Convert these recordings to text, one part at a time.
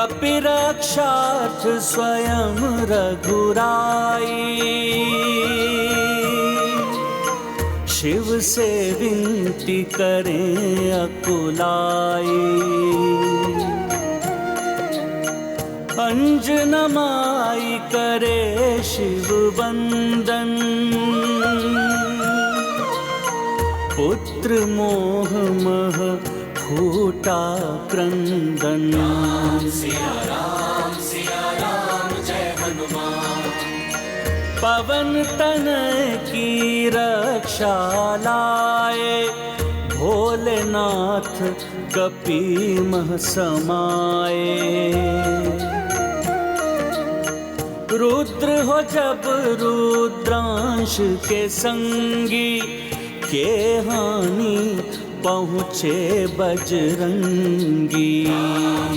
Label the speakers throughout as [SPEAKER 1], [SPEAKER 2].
[SPEAKER 1] कपिरक्षार्थ स्वयं रघुराई, शिव से विनती करें अकुलाई। अंजनमाई करे शिव वंदन, पुत्र मोह मह फूटा क्रंदन।
[SPEAKER 2] सिया राम जय हनुमान।
[SPEAKER 1] पवन तनय की रक्षा लाए, भोलेनाथ कपि मह समाए। रुद्र हो जब रुद्रांश के संगी, के हानि पहुँचे बजरंगी।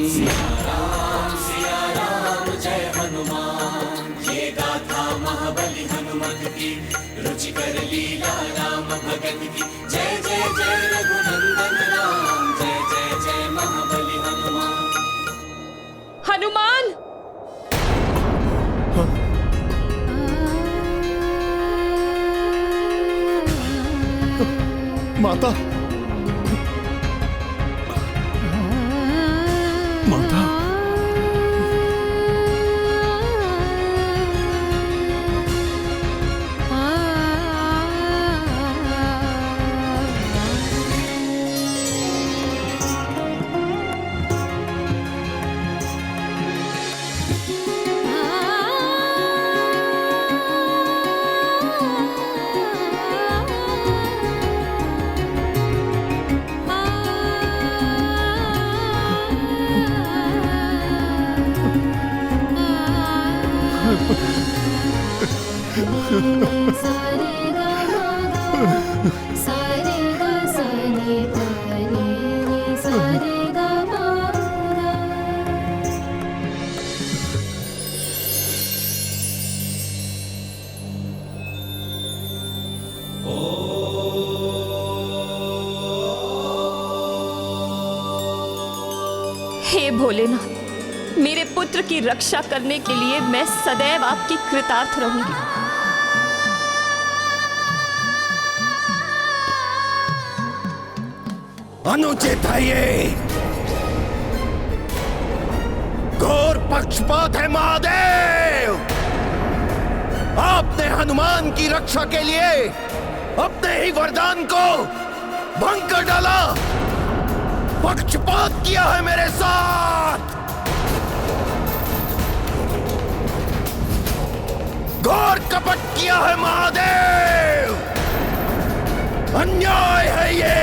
[SPEAKER 2] सिया राम जय हनुमान। ये गाथा महाबली हनुमत की, रुचिकर लीला राम भगत की। जय जय जय रघुनंदन राम, जय जय जय महाबली हनुमान।
[SPEAKER 3] हनुमान!
[SPEAKER 4] माता, माता,
[SPEAKER 3] हे भोलेनाथ, मेरे पुत्र की रक्षा करने के लिए मैं सदैव आपकी कृतार्थ रहूंगी।
[SPEAKER 4] अनुचित है ये, घोर पक्षपात है महादेव। आपने हनुमान की रक्षा के लिए अपने ही वरदान को भंग कर डाला, पक्षपात किया है मेरे साथ। घोर कपट किया है महादेव। अन्याय है ये,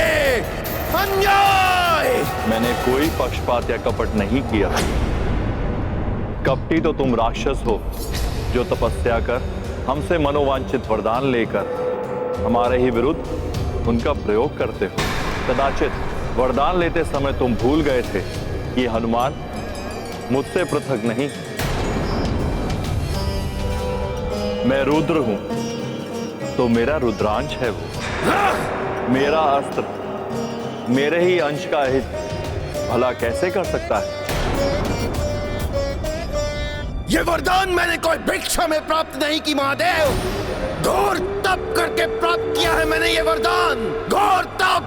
[SPEAKER 4] अन्याय।
[SPEAKER 5] मैंने कोई पक्षपात या कपट नहीं किया। कपटी तो तुम राक्षस हो, जो तपस्या कर हमसे मनोवांछित वरदान लेकर हमारे ही विरुद्ध उनका प्रयोग करते हो। कदाचित वरदान लेते समय तुम भूल गए थे कि हनुमान मुझसे पृथक नहीं। मैं रुद्र हूं, तो मेरा रुद्रांश है वो। मेरा अस्त्र मेरे ही अंश का हित भला कैसे कर सकता है?
[SPEAKER 4] ये वरदान मैंने कोई भिक्षा में प्राप्त नहीं की महादेव। घोर तप करके प्राप्त किया है मैंने ये वरदान। घोर तप,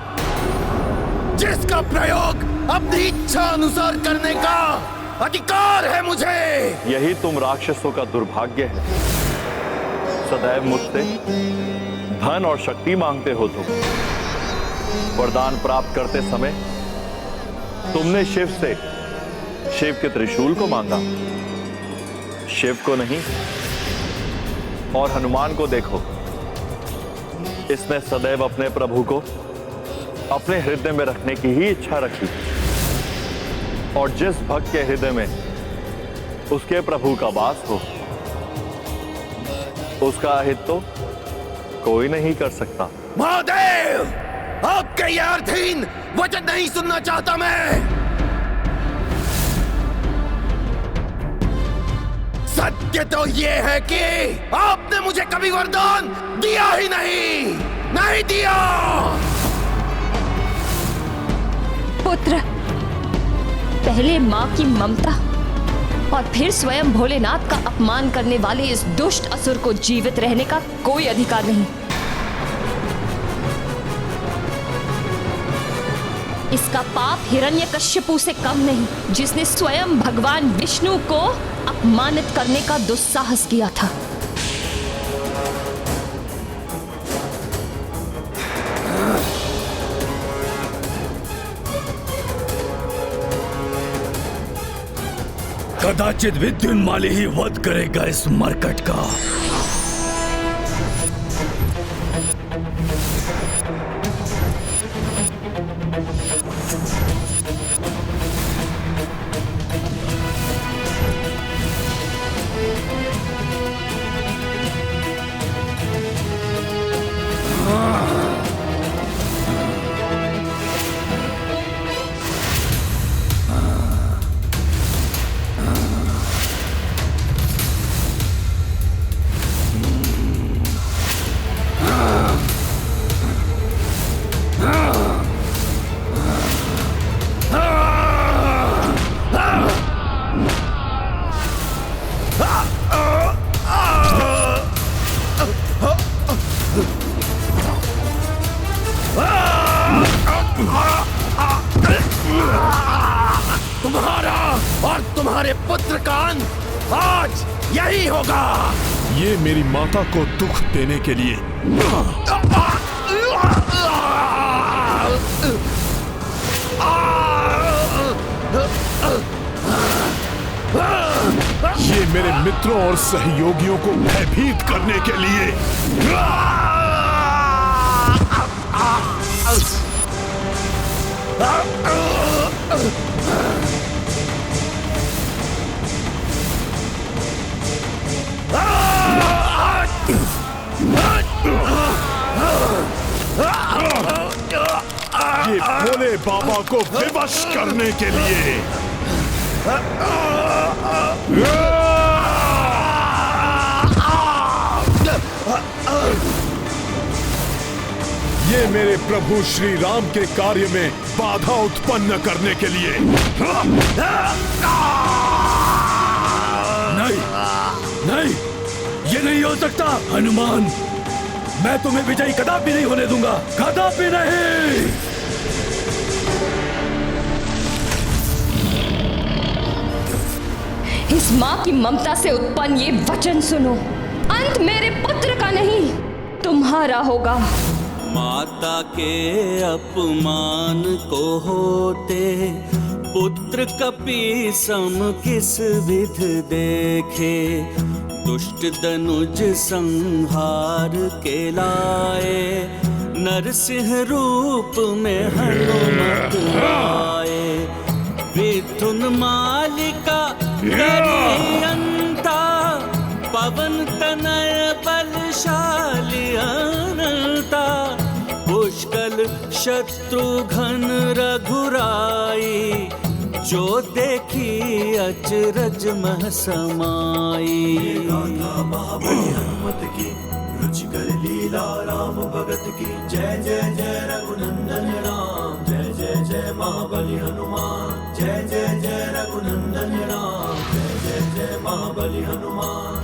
[SPEAKER 4] जिसका प्रयोग अपनी इच्छा अनुसार करने का अधिकार है मुझे।
[SPEAKER 5] यही तुम राक्षसों का दुर्भाग्य है। सदैव मुझसे धन और शक्ति मांगते हो तुम। वरदान प्राप्त करते समय तुमने शिव से शिव के त्रिशूल को मांगा, शिव को नहीं। और हनुमान को देखो, इसने सदैव अपने प्रभु को अपने हृदय में रखने की ही इच्छा रखी। और जिस भक्त के हृदय में उसके प्रभु का वास हो, उसका अहित तो कोई नहीं कर सकता।
[SPEAKER 4] महादेव, आपके ये अर्थहीन वचन नहीं सुनना चाहता मैं। सत्य तो ये है कि आपने मुझे कभी वरदान दिया ही नहीं दिया।
[SPEAKER 3] पुत्र, पहले मां की ममता और फिर स्वयं भोलेनाथ का अपमान करने वाले इस दुष्ट असुर को जीवित रहने का कोई अधिकार नहीं। इसका पाप हिरण्यकश्यपु से कम नहीं, जिसने स्वयं भगवान विष्णु को अपमानित करने का दुस्साहस किया था।
[SPEAKER 6] कदाचित विद्युन्माली ही वध करेगा इस मरकट का।
[SPEAKER 4] तुम्हारा और तुम्हारे पुत्र का अंत आज यही होगा।
[SPEAKER 7] ये मेरी माता को दुख देने के लिए ये मेरे मित्रों और सहयोगियों को भयभीत करने के लिए। ये भोले बाबा को विवश करने के लिए। ये मेरे प्रभु श्री राम के कार्य में बाधा उत्पन्न करने के लिए।
[SPEAKER 6] नहीं, नहीं, ये नहीं हो सकता हनुमान। मैं तुम्हें विजयी कदापि नहीं होने दूंगा, कदापि नहीं।
[SPEAKER 3] इस माँ की ममता से उत्पन्न ये वचन सुनो, अंत मेरे पुत्र का नहीं तुम्हारा होगा।
[SPEAKER 1] माता के अपमान को होते पुत्र कपि सम किस विध देखे। दुष्ट दनुज संहार के लाए नरसिंह रूप में हनुमत आए। विधुन मालिका गरियंता पवन तनय बलशाली अनंता। पुष्कल शत्रुघ्न रघुराई जो देखी अचरज मह समाई।
[SPEAKER 2] महाबली हनुमत की रुचि कर लीला राम भगत की। जय जय जय रघुनंदन राम, जय जय जय महाबली हनुमान। जय जय जय रघुनंदन राम, जय जय जय महाबली हनुमान।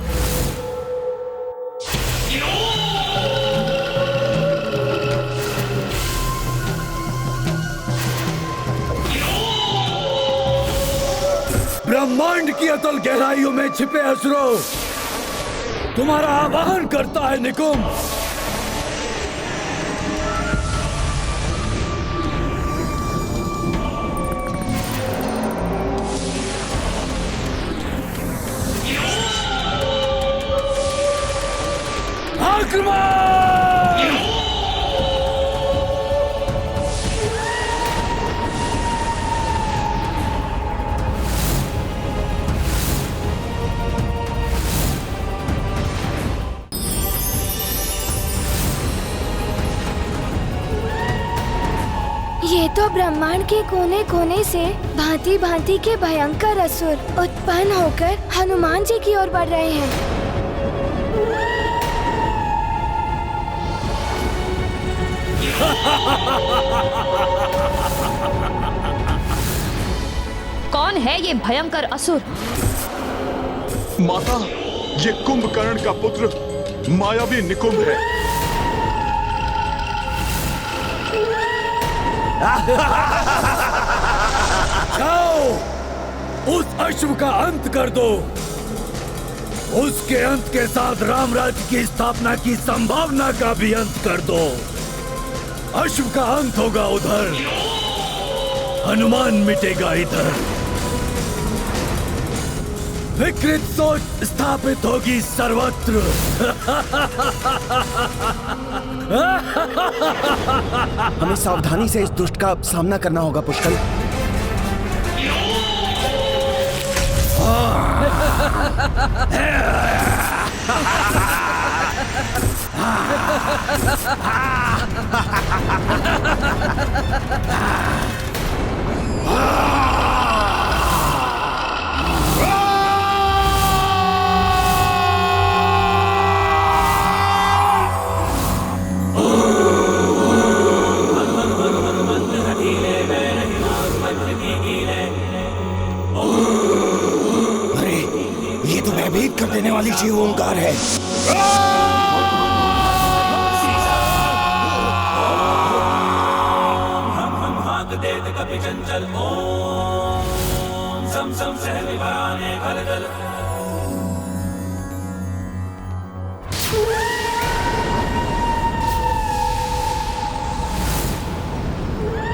[SPEAKER 6] ब्रह्मांड की अतल गहराइयों में छिपे असुरों, तुम्हारा आवाहन करता है निकुंभ। आक्रमण!
[SPEAKER 8] ये तो ब्रह्मांड के कोने कोने से भांति भांति के भयंकर असुर उत्पन्न होकर हनुमान जी की ओर बढ़ रहे हैं।
[SPEAKER 3] कौन है ये भयंकर असुर?
[SPEAKER 7] माता, ये कुंभकर्ण का पुत्र मायावी निकुंभ है।
[SPEAKER 6] जाओ, उस अश्व का अंत कर दो। उसके अंत के साथ रामराज्य की स्थापना की संभावना का भी अंत कर दो। अश्व का अंत होगा उधर, हनुमान मिटेगा इधर। विकृत सोच स्थापित होगी सर्वत्र।
[SPEAKER 4] हमें सावधानी से इस दुष्ट का सामना करना होगा पुष्कर। अरे, ये तो भयभीत कर देने वाली शिव ओंकार है।
[SPEAKER 2] कपि चंचल ओम सम सम सहविवाने खलदल।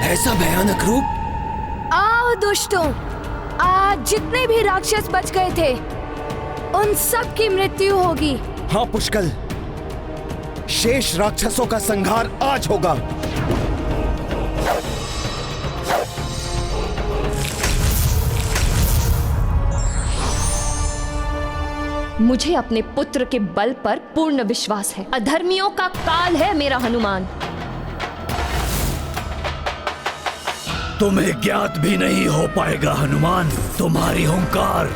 [SPEAKER 4] ऐसा भयानक रूप।
[SPEAKER 8] आओ दुष्टों, आज जितने भी राक्षस बच गए थे उन सब की मृत्यु होगी।
[SPEAKER 4] हाँ पुष्कर, शेष राक्षसों का संहार आज होगा।
[SPEAKER 3] मुझे अपने पुत्र के बल पर पूर्ण विश्वास है। अधर्मियों का काल है मेरा हनुमान।
[SPEAKER 6] तुम्हें ज्ञात भी नहीं हो पाएगा हनुमान, तुम्हारी हुंकार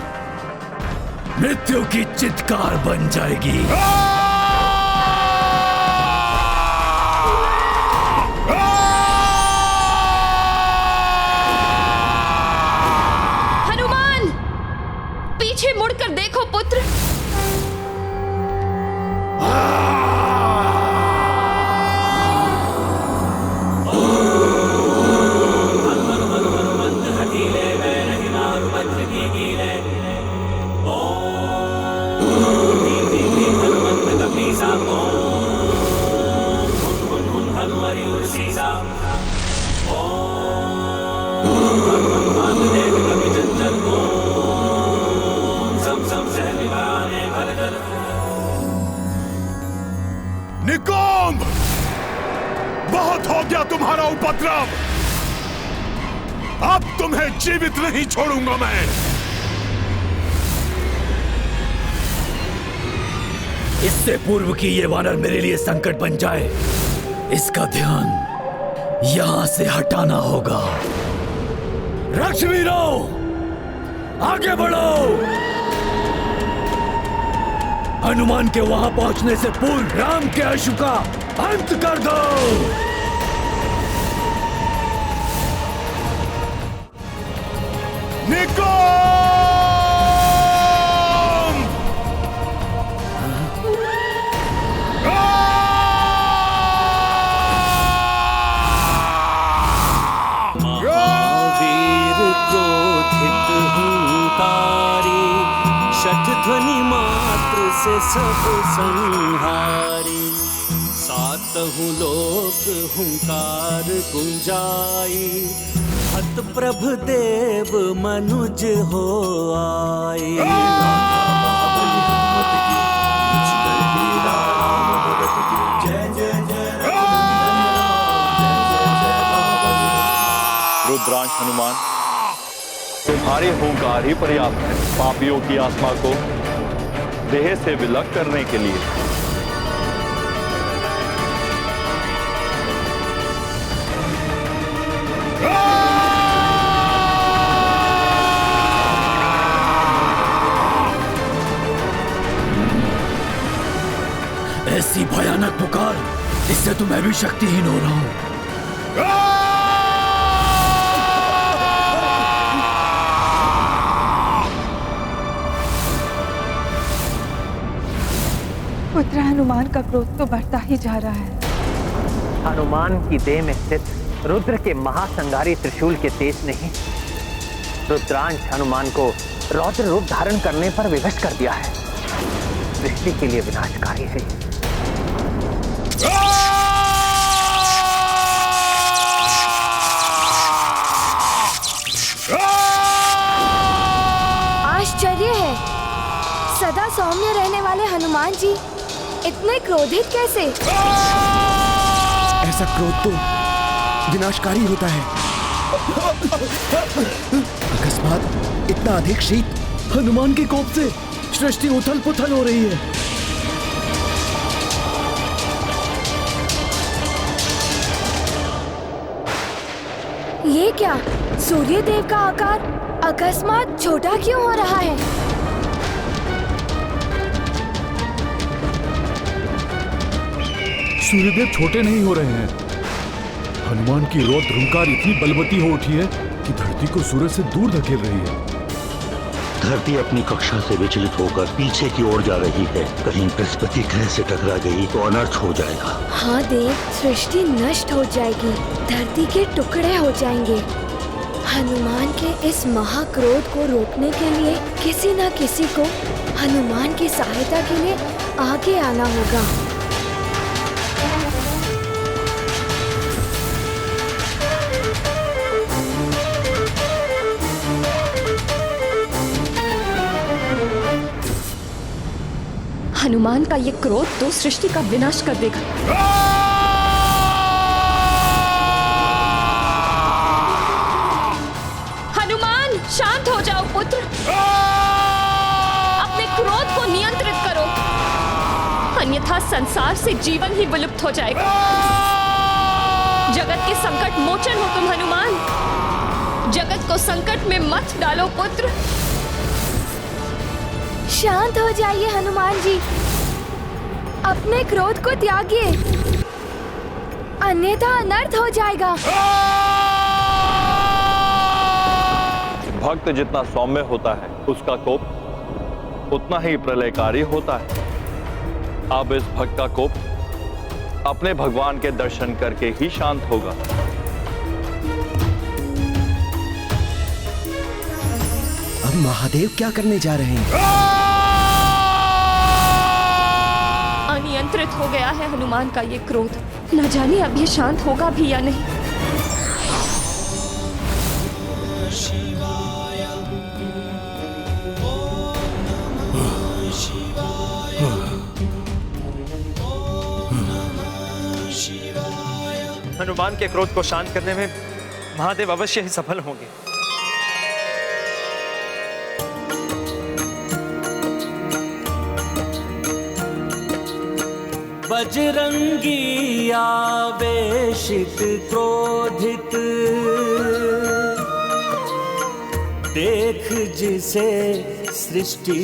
[SPEAKER 6] मृत्यु की चित्कार बन जाएगी।
[SPEAKER 3] हनुमान, पीछे मुड़कर देखो पुत्र।
[SPEAKER 7] निकुंभ, बहुत हो गया तुम्हारा उपद्रव। अब तुम्हें जीवित नहीं छोड़ूंगा मैं।
[SPEAKER 6] इससे पूर्व कि ये वानर मेरे लिए संकट बन जाए, इसका ध्यान यहां से हटाना होगा। राक्षवीरों, आगे बढ़ो। हनुमान के वहां पहुंचने से पूर्व राम के अश्व का अंत कर दो।
[SPEAKER 7] निकुंभ!
[SPEAKER 1] महावीर क्रोधित हुंकारी, शठध्वनि मात्र से सब संहारी। सातहु लोक हुंकार गुंजाई, हत प्रभ देव मनुज हो आई।
[SPEAKER 5] रुद्रांश हनुमान, तुम्हारे हुंकार ही पर्याप्त है पापियों की आत्मा को देह से विलग करने के लिए।
[SPEAKER 6] ऐसी भयानक पुकार, इससे तो मैं भी शक्तिहीन हो रहा हूं।
[SPEAKER 9] पुत्र हनुमान का क्रोध तो बढ़ता ही जा रहा है।
[SPEAKER 10] हनुमान की देह में स्थित रुद्र के महासंगारी त्रिशूल के तेज ने ही रुद्रांश हनुमान को रौद्र रूप धारण करने पर विवश कर दिया है। सृष्टि के लिए विनाशकारी है।
[SPEAKER 8] आश्चर्य है, सदा सौम्य रहने वाले हनुमान जी इतने क्रोधित कैसे?
[SPEAKER 4] ऐसा क्रोध तो विनाशकारी होता है। अकस्मात इतना अधिक शीत।
[SPEAKER 6] हनुमान के कोप से सृष्टि उथल पुथल हो रही है।
[SPEAKER 8] ये क्या? सूर्य देव का आकार अकस्मात छोटा क्यों हो रहा है?
[SPEAKER 7] सूर्यदेव छोटे नहीं हो रहे हैं। हनुमान की रौद्र हुंकार इतनी बलवती हो उठी है कि धरती को सूरज से दूर धकेल रही है।
[SPEAKER 11] धरती अपनी कक्षा से विचलित होकर पीछे की ओर जा रही है। कहीं बृहस्पति ग्रह से टकरा गई तो अनर्थ हो जाएगा।
[SPEAKER 8] हाँ देव, सृष्टि नष्ट हो जाएगी, धरती के टुकड़े हो जाएंगे। हनुमान के इस महाक्रोध को रोकने के लिए किसी न किसी को हनुमान की सहायता के लिए आगे आना होगा।
[SPEAKER 3] हनुमान का ये क्रोध तो सृष्टि का विनाश कर देगा। हनुमान, शांत हो जाओ पुत्र। अपने क्रोध को नियंत्रित करो, अन्यथा संसार से जीवन ही विलुप्त हो जाएगा। जगत के संकट मोचन हो तुम हनुमान। जगत को संकट में मत डालो पुत्र।
[SPEAKER 8] शांत हो जाइए हनुमान जी, अपने क्रोध को त्यागिए, अन्यथा अनर्थ हो जाएगा।
[SPEAKER 5] भक्त जितना सौम्य होता है उसका कोप उतना ही प्रलयकारी होता है। अब इस भक्त का कोप अपने भगवान के दर्शन करके ही शांत होगा।
[SPEAKER 4] अब महादेव क्या करने जा रहे हैं?
[SPEAKER 3] अनियंत्रित हो गया है हनुमान का ये क्रोध। न जाने अब ये शांत होगा भी या नहीं।
[SPEAKER 10] हनुमान के क्रोध को शांत करने में महादेव अवश्य ही सफल होंगे।
[SPEAKER 1] बजरंगी आवेशित क्रोधित, देख जिसे सृष्टि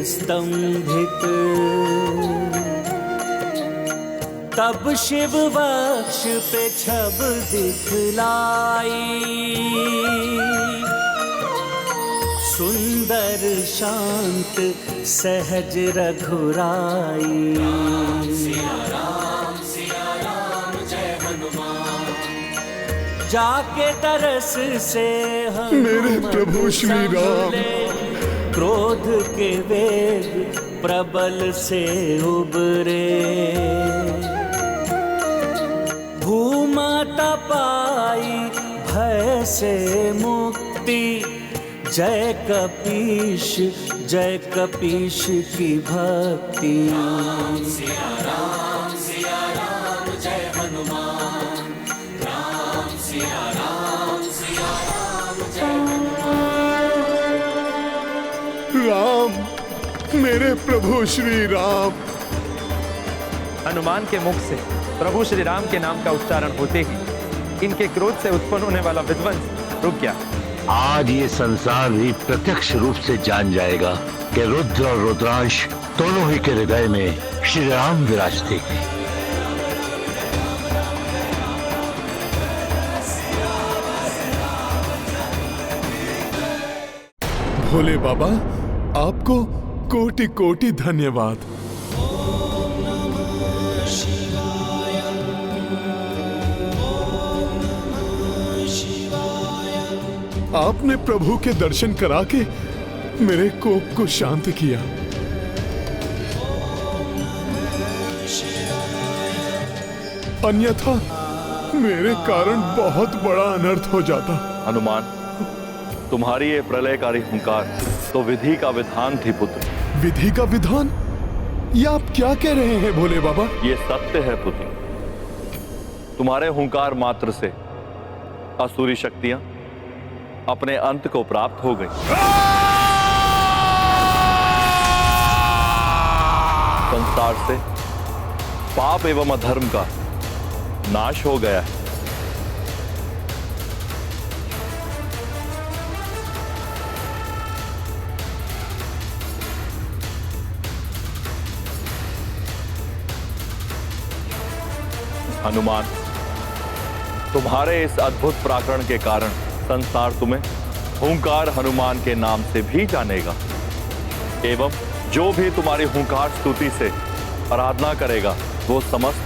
[SPEAKER 1] स्तंभित। तब शिव वक्ष पे छब दिखलाई, सुंदर शांत सहज रघुराई।
[SPEAKER 2] सिया राम जय हनुमान।
[SPEAKER 1] जाके तरस से
[SPEAKER 7] मेरे प्रभु श्री राम,
[SPEAKER 1] क्रोध के वेग प्रबल से उबरे। भूमाता पाई भय से मुक्ति, जय कपीश की भक्ति।
[SPEAKER 2] सिया राम जय हनुमान। राम सिया राम जय
[SPEAKER 7] राम, मेरे प्रभु श्री राम।
[SPEAKER 10] हनुमान के मुख से प्रभु श्री राम के नाम का उच्चारण होते ही इनके क्रोध से उत्पन्न होने वाला विध्वंस रुक गया।
[SPEAKER 11] आज ये संसार भी प्रत्यक्ष रूप से जान जाएगा कि रुद्र और रुद्रांश दोनों ही के हृदय में श्री राम विराजते हैं।
[SPEAKER 7] भोले बाबा, आपको कोटि कोटि धन्यवाद। आपने प्रभु के दर्शन करा के मेरे कोप को शांत किया। अन्यथा मेरे कारण बहुत बड़ा अनर्थ हो जाता।
[SPEAKER 5] हनुमान, तुम्हारी ये प्रलयकारी हुंकार तो विधि का विधान थी पुत्र।
[SPEAKER 7] विधि का विधान? ये आप क्या कह रहे हैं भोले बाबा?
[SPEAKER 5] ये सत्य है पुत्र। तुम्हारे हुंकार मात्र से असुरी शक्तियां अपने अंत को प्राप्त हो गई। संसार से पाप एवं अधर्म का नाश हो गया है। हनुमान, तुम्हारे इस अद्भुत पराक्रम के कारण संसार तुम्हें हुंकार हनुमान के नाम से भी जानेगा एवं जो भी तुम्हारी हुंकार स्तुति से आराधना करेगा वो समस्त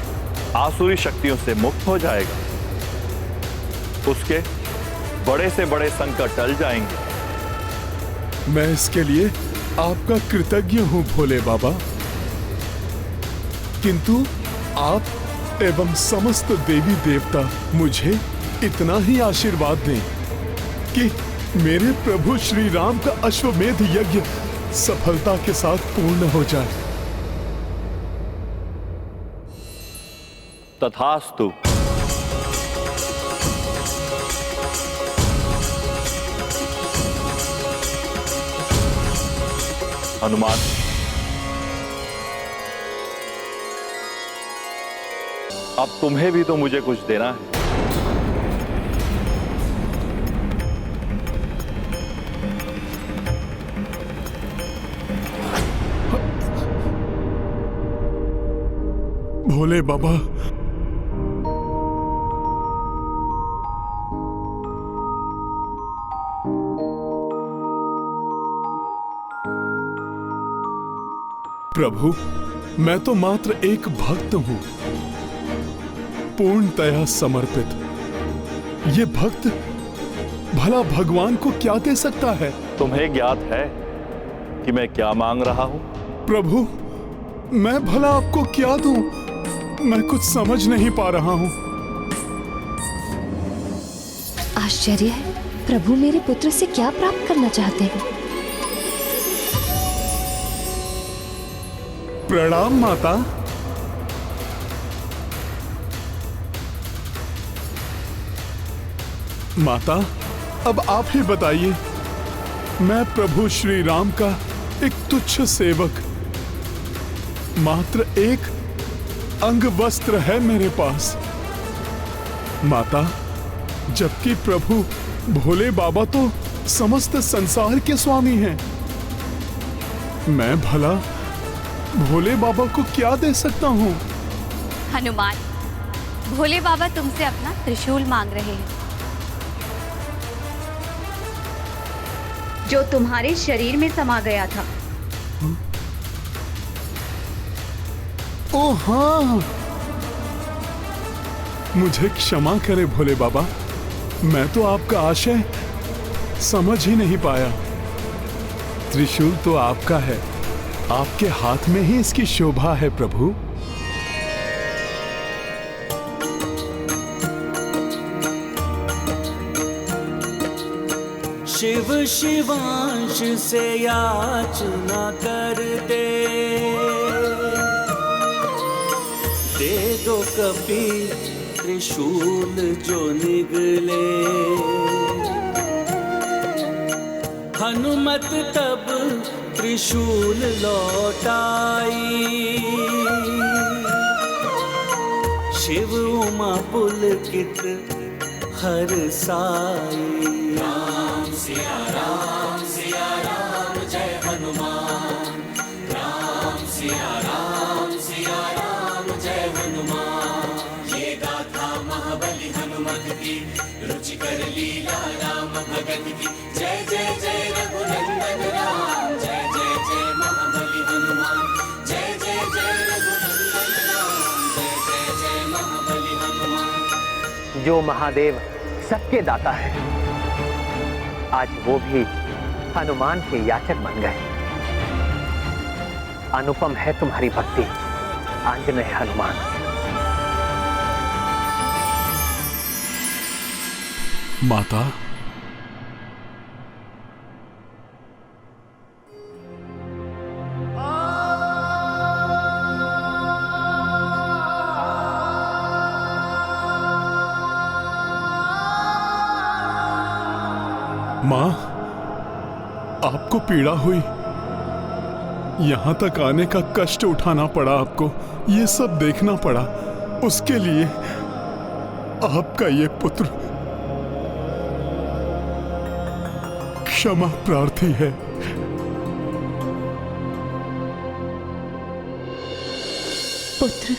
[SPEAKER 5] आसुरी शक्तियों से मुक्त हो जाएगा। उसके बड़े से बड़े संकट टल जाएंगे।
[SPEAKER 7] मैं इसके लिए आपका कृतज्ञ हूं भोले बाबा, किंतु आप एवं समस्त देवी देवता मुझे इतना ही आशीर्वाद दें कि मेरे प्रभु श्री राम का अश्वमेध यज्ञ सफलता के साथ पूर्ण हो जाए।
[SPEAKER 5] तथास्तु। हनुमान, अब तुम्हें भी तो मुझे कुछ देना है।
[SPEAKER 7] भोले बाबा, प्रभु, मैं तो मात्र एक भक्त हूं, पूर्णतया समर्पित। ये भक्त भला भगवान को क्या दे सकता है?
[SPEAKER 5] तुम्हें ज्ञात है कि मैं क्या मांग रहा हूं?
[SPEAKER 7] प्रभु, मैं भला आपको क्या दूं? मैं कुछ समझ नहीं पा रहा हूं।
[SPEAKER 3] आश्चर्य है, प्रभु मेरे पुत्र से क्या प्राप्त करना चाहते हैं?
[SPEAKER 7] प्रणाम माता। माता, अब आप ही बताइए। मैं प्रभु श्री राम का एक तुच्छ सेवक, मात्र एक अंग वस्त्र है मेरे पास। माता, जबकि प्रभु भोले बाबा तो समस्त संसार के स्वामी हैं, मैं भला भोले बाबा को क्या दे सकता हूँ?
[SPEAKER 12] हनुमान, भोले बाबा तुमसे अपना त्रिशूल मांग रहे हैं, जो तुम्हारे शरीर में समा गया था।
[SPEAKER 7] ओ हाँ, मुझे क्षमा करे भोले बाबा, मैं तो आपका आशय समझ ही नहीं पाया। त्रिशूल तो आपका है, आपके हाथ में ही इसकी शोभा है प्रभु।
[SPEAKER 1] शिव शिवांश से याचना कर दे दो कपि त्रिशूल जो निगले। हनुमत तब त्रिशूल लौटाई, शिव उमा पुलकित हर साई।
[SPEAKER 2] राम सिया राम जय हनुमान। राम सिया राम जय हनुमान। ये गाथा महाबली हनुमत की, रुचिकर लीला राम भगत की। जय जय जय रघुनंदन राम, जय जय जय महाबली हनुमान। जय जय जय रघुनंदन राम, जय जय जय महाबली हनुमान।
[SPEAKER 10] जो महादेव सबके दाता है, आज वो भी हनुमान के याचक बन गए। अनुपम है तुम्हारी भक्ति आंजनेय हनुमान।
[SPEAKER 7] माता, माँ, आपको पीड़ा हुई, यहां तक आने का कष्ट उठाना पड़ा आपको, ये सब देखना पड़ा, उसके लिए आपका ये पुत्र क्षमा प्रार्थी है।
[SPEAKER 3] पुत्र,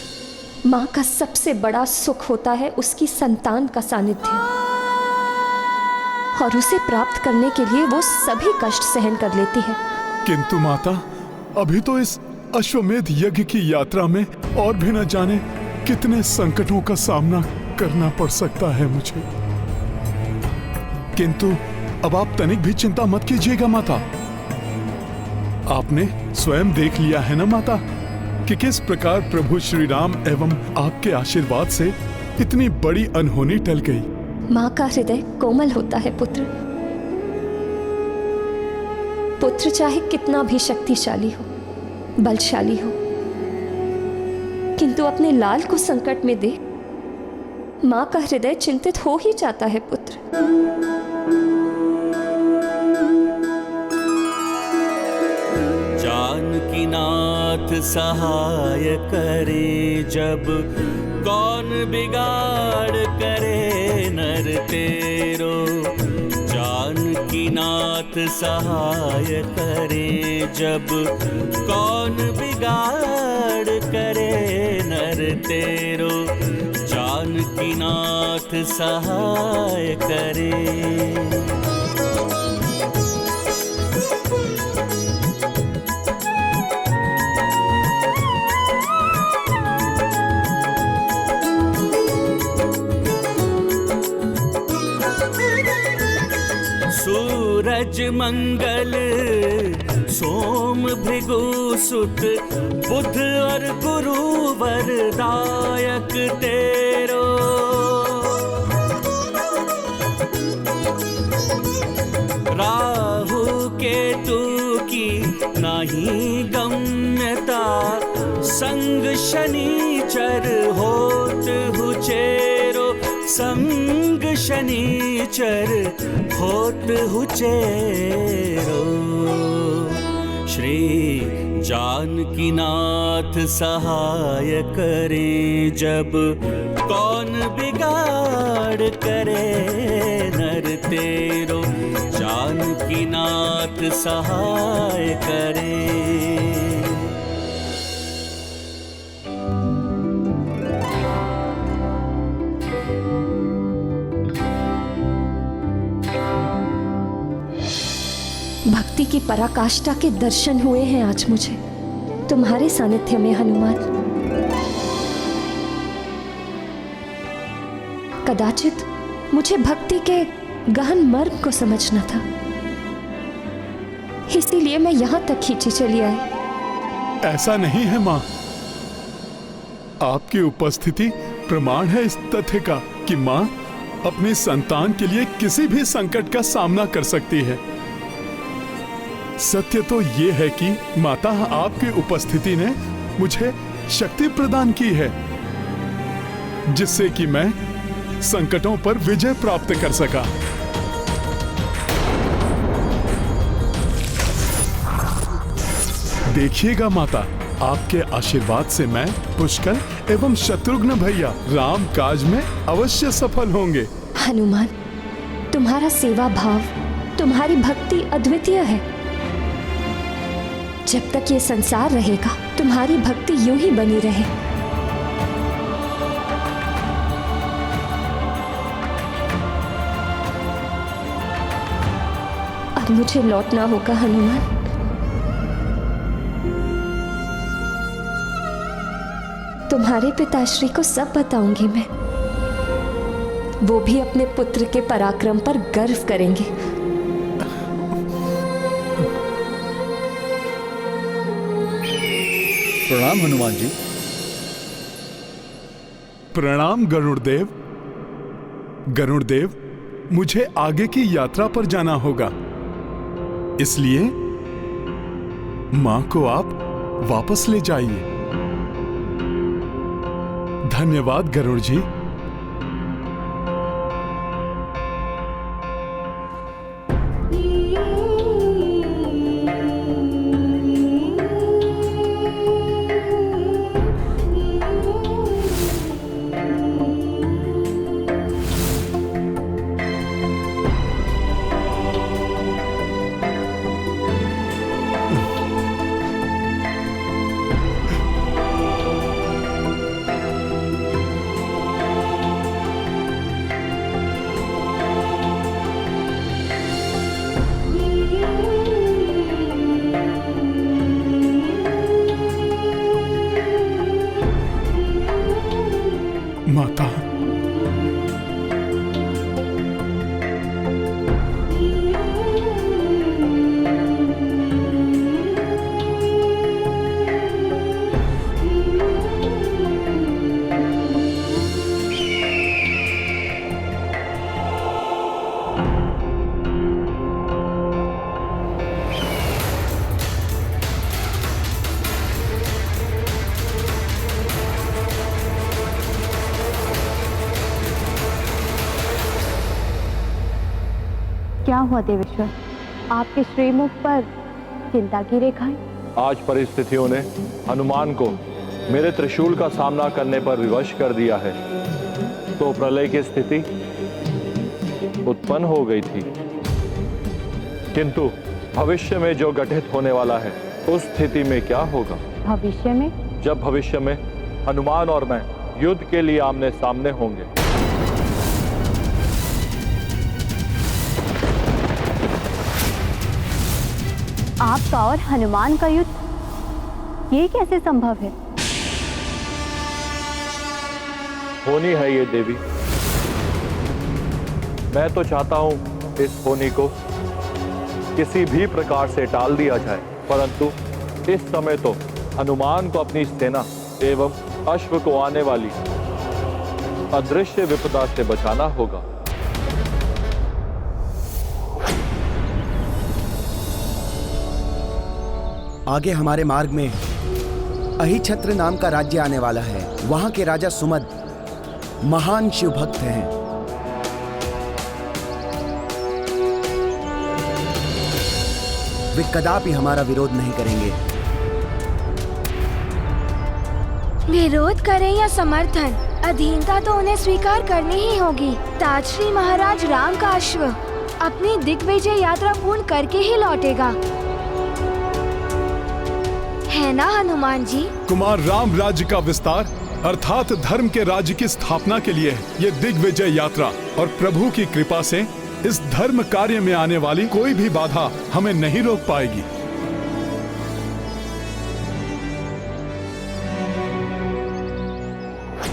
[SPEAKER 3] माँ का सबसे बड़ा सुख होता है उसकी संतान का सानिध्य, और उसे प्राप्त करने के लिए वो सभी कष्ट सहन कर लेती है।
[SPEAKER 7] किंतु माता, अभी तो इस अश्वमेध यज्ञ की यात्रा में और भी न जाने कितने संकटों का सामना करना पड़ सकता है मुझे। किंतु अब आप तनिक भी चिंता मत कीजिएगा माता। आपने स्वयं देख लिया है ना माता कि किस प्रकार प्रभु श्री राम एवं आपके आशीर्वाद से इतनी बड़ी अनहोनी टल गई।
[SPEAKER 3] माँ का हृदय कोमल होता है पुत्र। पुत्र चाहे कितना भी शक्तिशाली हो, बलशाली हो, किंतु अपने लाल को संकट में दे, माँ का हृदय चिंतित हो ही जाता है पुत्र।
[SPEAKER 1] जानकी नाथ सहाय करे जब, कौन बिगाड़ करे नर तेरो। जानकी नाथ सहाय करे जब, कौन बिगाड़ करे नर तेरो। जानकी नाथ सहाय करे। सूरज मंगल सोम भृगु सुत, बुध और गुरु वरदायक तेरो। राहु केतु की नाही गम्यता, संग शनिचर होत हुचेरो। संग शनिचर होत हुचेरो। श्री जानकी नाथ सहाय करे जब, कौन बिगाड़ करे नर तेरो। जानकी नाथ सहाय करे।
[SPEAKER 3] भक्ति की पराकाष्ठा के दर्शन हुए हैं आज मुझे तुम्हारे सानिध्य में हनुमान। कदाचित मुझे भक्ति के गहन मर्म को समझना था, इसीलिए मैं यहां तक खींची चली आई।
[SPEAKER 7] ऐसा नहीं है माँ, आपकी उपस्थिति प्रमाण है इस तथ्य का कि माँ अपनी संतान के लिए किसी भी संकट का सामना कर सकती है। सत्य तो ये है कि माता आपकी उपस्थिति ने मुझे शक्ति प्रदान की है, जिससे कि मैं संकटों पर विजय प्राप्त कर सका। देखिएगा माता, आपके आशीर्वाद से मैं, पुष्कर एवं शत्रुघ्न भैया राम काज में अवश्य सफल होंगे।
[SPEAKER 3] हनुमान, तुम्हारा सेवा भाव, तुम्हारी भक्ति अद्वितीय है। जब तक ये संसार रहेगा तुम्हारी भक्ति यूं ही बनी रहे। अब मुझे लौटना होगा हनुमान। तुम्हारे पिताश्री को सब बताऊंगी मैं, वो भी अपने पुत्र के पराक्रम पर गर्व करेंगे।
[SPEAKER 6] प्रणाम हनुमान जी।
[SPEAKER 7] प्रणाम गरुड़देव। गरुड़देव, मुझे आगे की यात्रा पर जाना होगा, इसलिए मां को आप वापस ले जाइए। धन्यवाद गरुड़ जी। माता,
[SPEAKER 13] क्या हुआ देवेश्वर, आपके श्रीमुख पर चिंता की रेखाएं?
[SPEAKER 5] आज परिस्थितियों ने हनुमान को मेरे त्रिशूल का सामना करने पर विवश कर दिया है, तो प्रलय की स्थिति उत्पन्न हो गई थी। किंतु भविष्य में जो घटित होने वाला है, उस स्थिति में क्या होगा?
[SPEAKER 13] भविष्य में?
[SPEAKER 5] जब भविष्य में हनुमान और मैं युद्ध के लिए आमने सामने होंगे।
[SPEAKER 13] आपका और हनुमान का युद्ध, ये कैसे संभव है?
[SPEAKER 5] होनी है ये देवी। मैं तो चाहता हूं इस होनी को किसी भी प्रकार से टाल दिया जाए, परंतु इस समय तो हनुमान को अपनी सेना एवं अश्व को आने वाली अदृश्य विपदा से बचाना होगा।
[SPEAKER 14] आगे हमारे मार्ग में अहिछत्र नाम का राज्य आने वाला है। वहां के राजा सुमद महान शिव भक्त हैं। वे कदापि हमारा विरोध नहीं करेंगे।
[SPEAKER 8] विरोध करें या समर्थन, अधीनता तो उन्हें स्वीकार करनी ही होगी। ताजश्री महाराज राम का अश्व अपनी दिग्विजय यात्रा पूर्ण करके ही लौटेगा, है ना हनुमान जी?
[SPEAKER 7] कुमार राम राज्य का विस्तार अर्थात धर्म के राज्य की स्थापना के लिए ये दिग्विजय यात्रा, और प्रभु की कृपा से इस धर्म कार्य में आने वाली कोई भी बाधा हमें नहीं रोक पाएगी।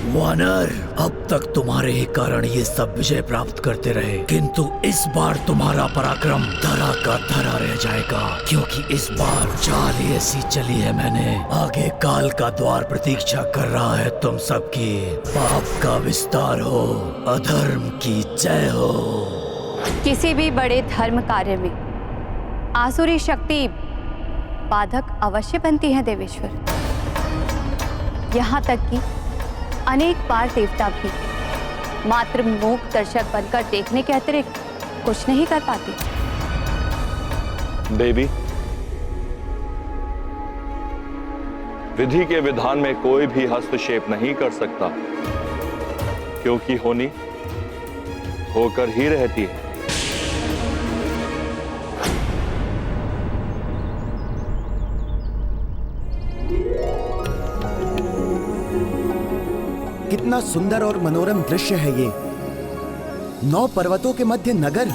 [SPEAKER 6] वानर, अब तक तुम्हारे ही कारण ये सब विजय प्राप्त करते रहे, किंतु इस बार तुम्हारा पराक्रम धरा का धरा रह जाएगा, क्योंकि इस बार चाल ही ऐसी चली है मैंने। आगे काल का द्वार प्रतीक्षा कर रहा है तुम सबकी। पाप का विस्तार हो, अधर्म की जय हो।
[SPEAKER 12] किसी भी बड़े धर्म कार्य में आसुरी शक्ति बाधक अवश्य बनती है देवेश्वर। यहाँ तक कि अनेक बार देवता भी मात्र मूक दर्शक बनकर देखने के अतिरिक्त कुछ नहीं कर पाते।
[SPEAKER 5] देवी, विधि के विधान में कोई भी हस्तक्षेप नहीं कर सकता, क्योंकि होनी होकर ही रहती है।
[SPEAKER 14] कितना सुंदर और मनोरम दृश्य है ये। 9 पर्वतों के मध्य नगर।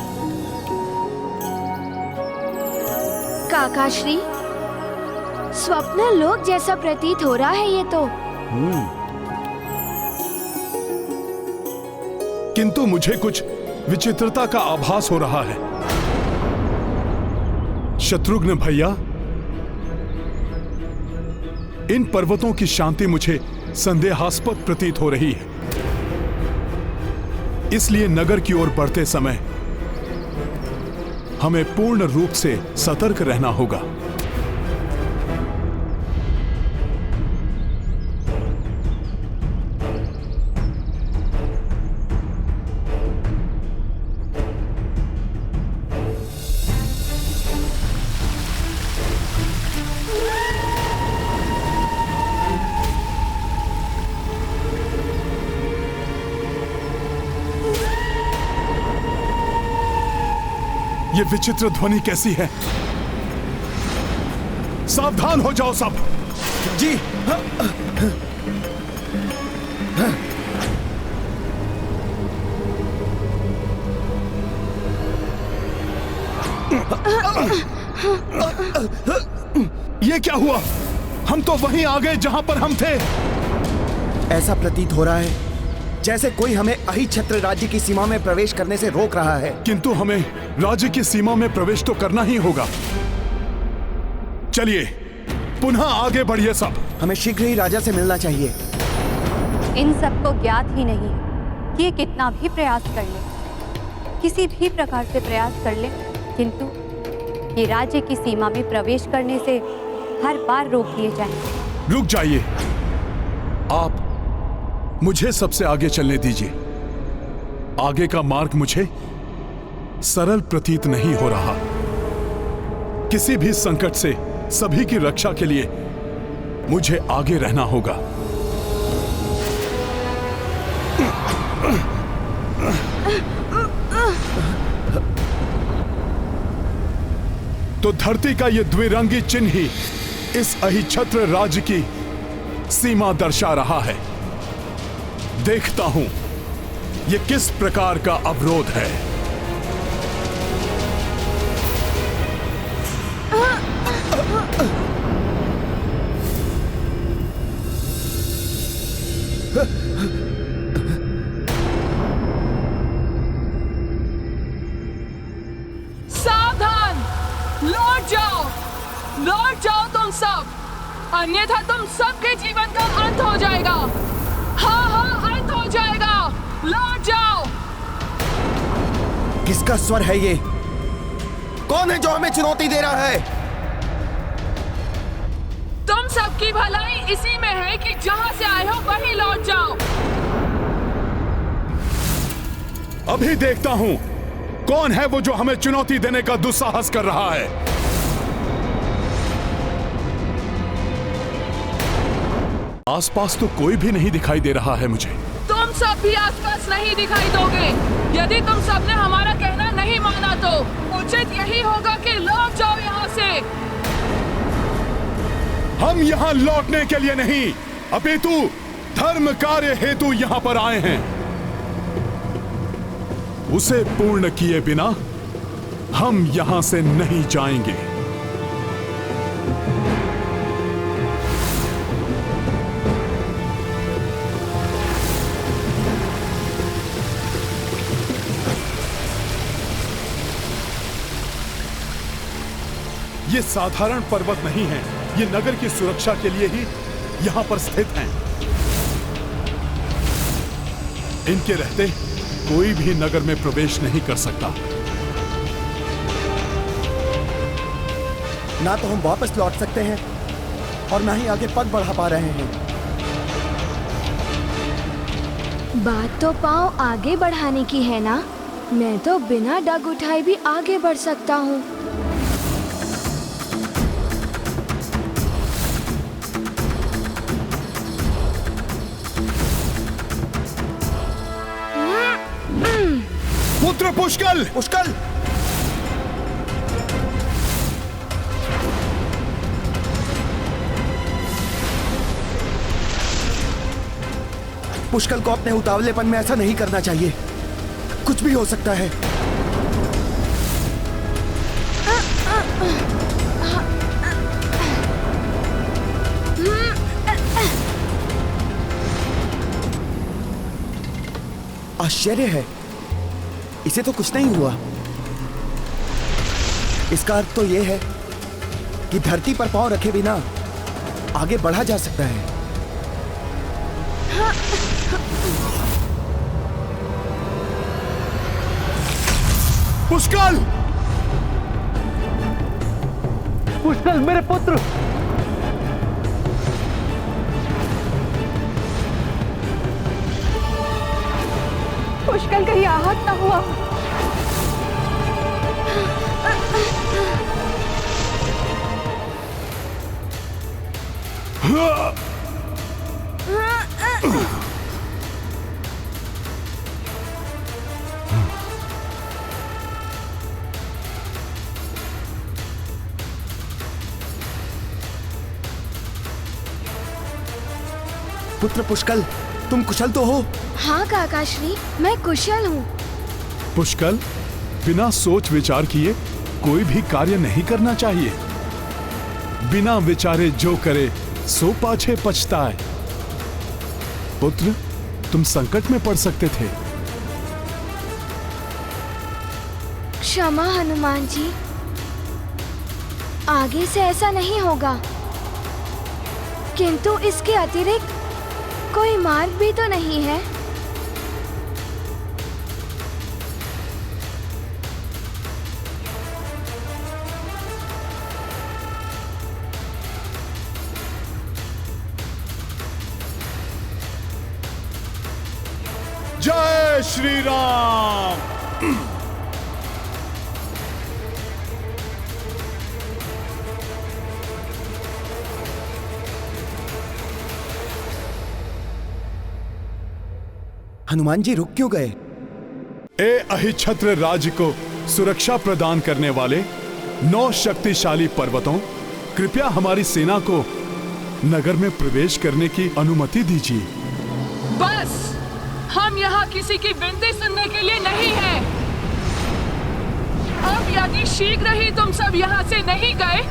[SPEAKER 8] काकाश्री, स्वप्न लोक जैसा प्रतीत हो रहा है ये तो।
[SPEAKER 7] किंतु मुझे कुछ विचित्रता का आभास हो रहा है। शत्रुघ्न भैया, इन पर्वतों की शांति मुझे संदेहास्पद प्रतीत हो रही है। इसलिए नगर की ओर बढ़ते समय हमें पूर्ण रूप से सतर्क रहना होगा। ये विचित्र ध्वनि कैसी है? सावधान हो जाओ सब।
[SPEAKER 14] जी।
[SPEAKER 7] ये क्या हुआ? हम तो वहीं आ गए जहां पर हम थे।
[SPEAKER 14] ऐसा प्रतीत हो रहा है जैसे कोई हमें अहिछत्र राज्य की सीमा में प्रवेश करने से रोक रहा है।
[SPEAKER 7] किंतु हमें राज्य की सीमा में प्रवेश तो करना ही होगा। चलिए पुनः आगे बढ़िए सब।
[SPEAKER 14] हमें शीघ्र ही राजा से मिलना चाहिए।
[SPEAKER 12] इन सबको ज्ञात ही नहीं कि ये कितना भी प्रयास कर ले, किसी भी प्रकार से प्रयास कर ले, किंतु ये राज्य की सीमा में प्रवेश करने से हर बार रोक दिए जाएंगे।
[SPEAKER 7] रुक जाइए, आप मुझे सबसे आगे चलने दीजिए। आगे का मार्ग मुझे सरल प्रतीत नहीं हो रहा। किसी भी संकट से सभी की रक्षा के लिए मुझे आगे रहना होगा। तो धरती का यह द्विरंगी चिन्ह ही इस अहिछत्र राज्य की सीमा दर्शा रहा है। देखता हूं ये किस प्रकार का अवरोध है।
[SPEAKER 15] सावधान, लौट जाओ तुम सब, अन्यथा तुम सबके जीवन का अंत हो जाएगा। हाँ, अंत हो जाएगा। लौट जाओ।
[SPEAKER 14] किसका स्वर है ये? कौन है जो हमें चुनौती दे रहा है?
[SPEAKER 15] तुम सबकी भलाई इसी में है कि जहां से आए हो वहीं लौट जाओ।
[SPEAKER 7] अभी देखता हूं कौन है वो जो हमें चुनौती देने का दुस्साहस कर रहा है। आसपास तो कोई भी नहीं दिखाई दे रहा है मुझे।
[SPEAKER 15] तुम सब भी आसपास नहीं दिखाई दोगे। यदि तुम सबने हमारा कहना नहीं माना तो उचित यही होगा कि लौट जाओ यहाँ से।
[SPEAKER 7] हम यहाँ लौटने के लिए नहीं, अपितु धर्म कार्य हेतु यहाँ पर आए हैं। उसे पूर्ण किए बिना हम यहाँ से नहीं जाएंगे। ये साधारण पर्वत नहीं है, ये नगर की सुरक्षा के लिए ही यहाँ पर स्थित हैं। इनके रहते कोई भी नगर में प्रवेश नहीं कर सकता।
[SPEAKER 14] ना तो हम वापस लौट सकते हैं और ना ही आगे पग बढ़ा पा रहे हैं।
[SPEAKER 8] बात तो पाँव आगे बढ़ाने की है ना। मैं तो बिना डग उठाए भी आगे बढ़ सकता हूँ।
[SPEAKER 7] पुत्र पुष्कल!
[SPEAKER 14] पुष्कल! पुष्कल को अपने उतावलेपन में ऐसा नहीं करना चाहिए। कुछ भी हो सकता है। आश्चर्य है, इसे तो कुछ नहीं हुआ। इसका अर्थ तो यह है कि धरती पर पांव रखे बिना आगे बढ़ा जा सकता है।
[SPEAKER 7] पुष्कल!
[SPEAKER 10] पुष्कल मेरे पुत्र!
[SPEAKER 9] पुष्कल कहीं आहत ना हुआ।
[SPEAKER 14] पुत्र पुष्कल, तुम कुशल तो हो?
[SPEAKER 8] हाँ काकाश्री, मैं कुशल हूँ।
[SPEAKER 7] पुष्कल, बिना सोच विचार किए कोई भी कार्य नहीं करना चाहिए। बिना विचारे जो करे सो पाछे पछताए। पुत्र, तुम संकट में पड़ सकते थे।
[SPEAKER 8] क्षमा हनुमान जी, आगे से ऐसा नहीं होगा। किंतु इसके अतिरिक्त कोई मार्ग भी तो नहीं है।
[SPEAKER 7] जय श्री राम।
[SPEAKER 14] हनुमान जी रुक क्यों गए?
[SPEAKER 7] ए अहिछत्र राज्य को सुरक्षा प्रदान करने वाले 9 शक्तिशाली पर्वतों, कृपया हमारी सेना को नगर में प्रवेश करने की अनुमति दीजिए।
[SPEAKER 15] बस, हम यहाँ किसी की विनती सुनने के लिए नहीं हैं। अब यदि शीघ्र ही तुम सब यहाँ से नहीं गए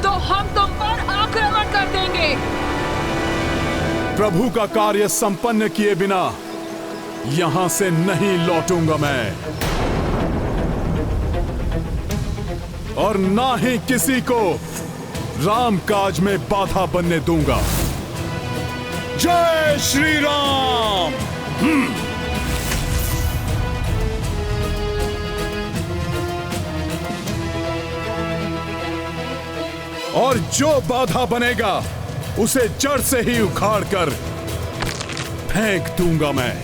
[SPEAKER 15] तो हम तुम पर आक्रमण कर देंगे।
[SPEAKER 7] प्रभु का कार्य संपन्न किए बिना यहां से नहीं लौटूंगा मैं, और ना ही किसी को राम काज में बाधा बनने दूंगा। जय श्री राम। और जो बाधा बनेगा उसे जड़ से ही उखाड़ कर फेंक दूंगा मैं।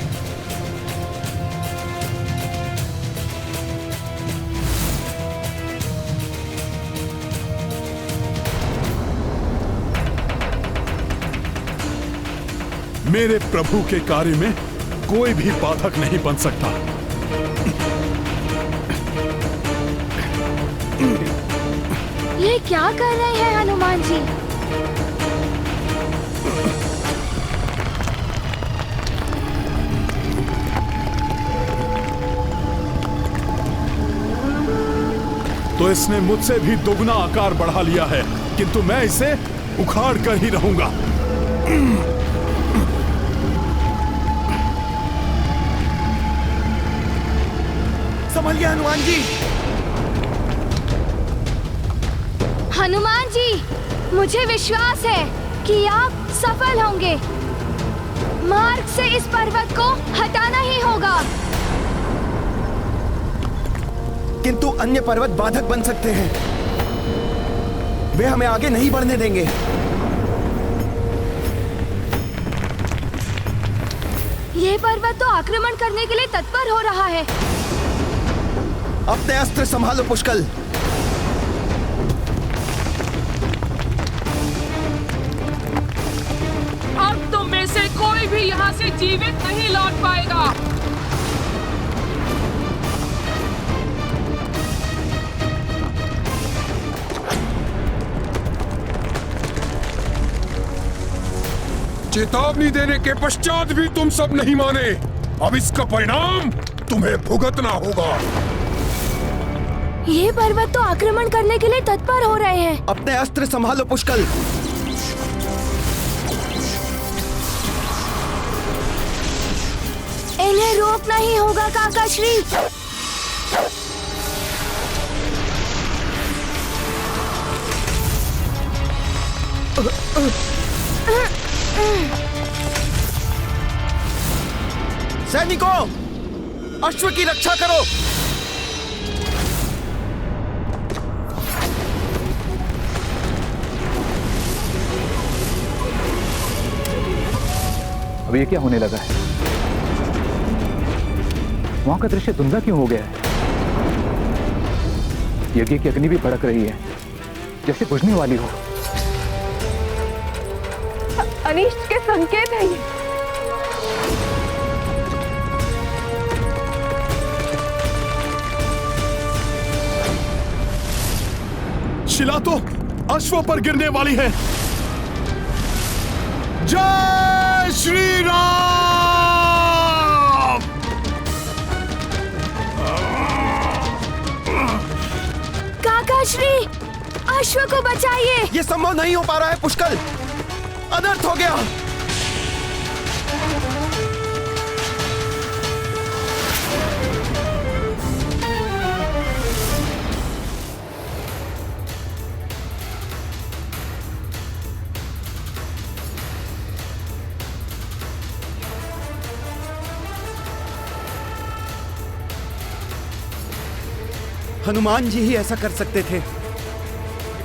[SPEAKER 7] मेरे प्रभु के कार्य में कोई भी बाधक नहीं बन सकता।
[SPEAKER 8] ये क्या कर रहे हैं हनुमान जी?
[SPEAKER 7] तो इसने मुझसे भी दोगुना आकार बढ़ा लिया है, किंतु मैं इसे उखाड़ कर ही रहूंगा।
[SPEAKER 14] संभलिए हनुमान जी।
[SPEAKER 8] हनुमान जी, मुझे विश्वास है कि आप सफल होंगे। मार्ग से इस पर्वत को हटाना ही होगा।
[SPEAKER 14] किंतु अन्य पर्वत बाधक बन सकते हैं, वे हमें आगे नहीं बढ़ने देंगे।
[SPEAKER 8] ये पर्वत तो आक्रमण करने के लिए तत्पर हो रहा है।
[SPEAKER 14] अपने अस्त्र संभालो पुष्कल।
[SPEAKER 15] अब तुम में से कोई भी यहाँ से जीवित नहीं लौट पाएगा।
[SPEAKER 16] चेतावनी देने के पश्चात भी तुम सब नहीं माने। अब इसका परिणाम तुम्हें भुगतना होगा।
[SPEAKER 8] ये पर्वत तो आक्रमण करने के लिए तत्पर हो रहे हैं।
[SPEAKER 14] अपने अस्त्र संभालो पुष्कल।
[SPEAKER 8] इन्हें रोकना ही होगा काकाश्री।
[SPEAKER 14] सैनिकों, अश्व की रक्षा करो।
[SPEAKER 17] अब ये क्या होने लगा है? वहां का दृश्य धुंधला क्यों हो गया है? यज्ञ की अग्नि भी भड़क रही है, जैसे बुझने वाली हो।
[SPEAKER 9] अनिष्ट के संकेत है ये।
[SPEAKER 7] शिला तो अश्व पर गिरने वाली है। जय श्री राम।
[SPEAKER 8] काका श्री, अश्व को बचाइए।
[SPEAKER 14] ये संभव नहीं हो पा रहा है पुष्कल, अनर्थ हो गया। हनुमान जी ही ऐसा कर सकते थे।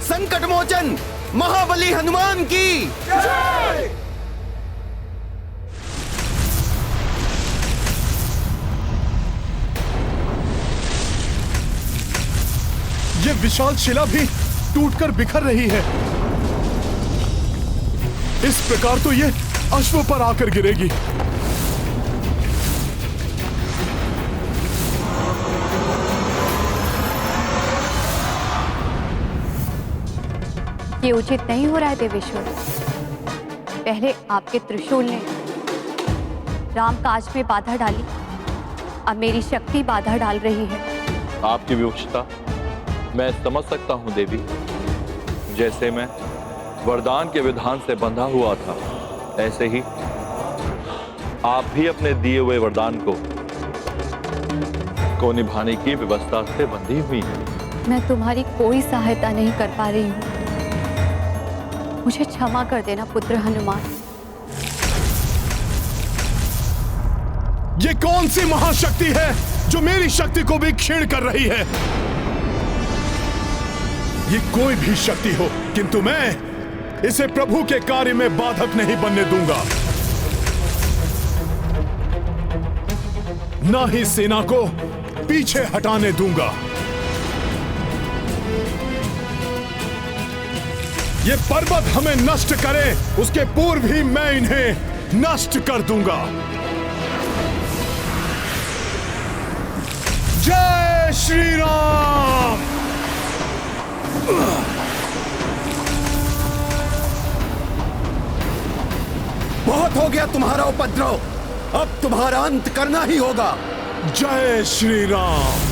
[SPEAKER 14] संकट मोचन महाबली हनुमान की जय।
[SPEAKER 7] ये विशाल शिला भी टूटकर बिखर रही है। इस प्रकार तो ये अश्व पर आकर गिरेगी।
[SPEAKER 12] ये उचित नहीं हो रहा है देवेश्वर। पहले आपके त्रिशूल ने राम काज में बाधा डाली, अब मेरी शक्ति बाधा डाल रही है।
[SPEAKER 5] आपकी विवशता मैं समझ सकता हूं देवी। जैसे मैं वरदान के विधान से बंधा हुआ था, ऐसे ही आप भी अपने दिए हुए वरदान को निभाने की व्यवस्था से बंधी हुई हैं।
[SPEAKER 12] मैं तुम्हारी कोई सहायता नहीं कर पा रही हूँ, मुझे क्षमा कर देना पुत्र हनुमान।
[SPEAKER 7] ये कौन सी महाशक्ति है जो मेरी शक्ति को भी क्षीण कर रही है? ये कोई भी शक्ति हो, किंतु मैं इसे प्रभु के कार्य में बाधक नहीं बनने दूंगा। ना ही सेना को पीछे हटाने दूंगा। ये पर्वत हमें नष्ट करे, उसके पूर्व ही मैं इन्हें नष्ट कर दूंगा। जय श्री राम।
[SPEAKER 14] बहुत हो गया तुम्हारा उपद्रव, अब तुम्हारा अंत करना ही होगा।
[SPEAKER 7] जय श्री राम।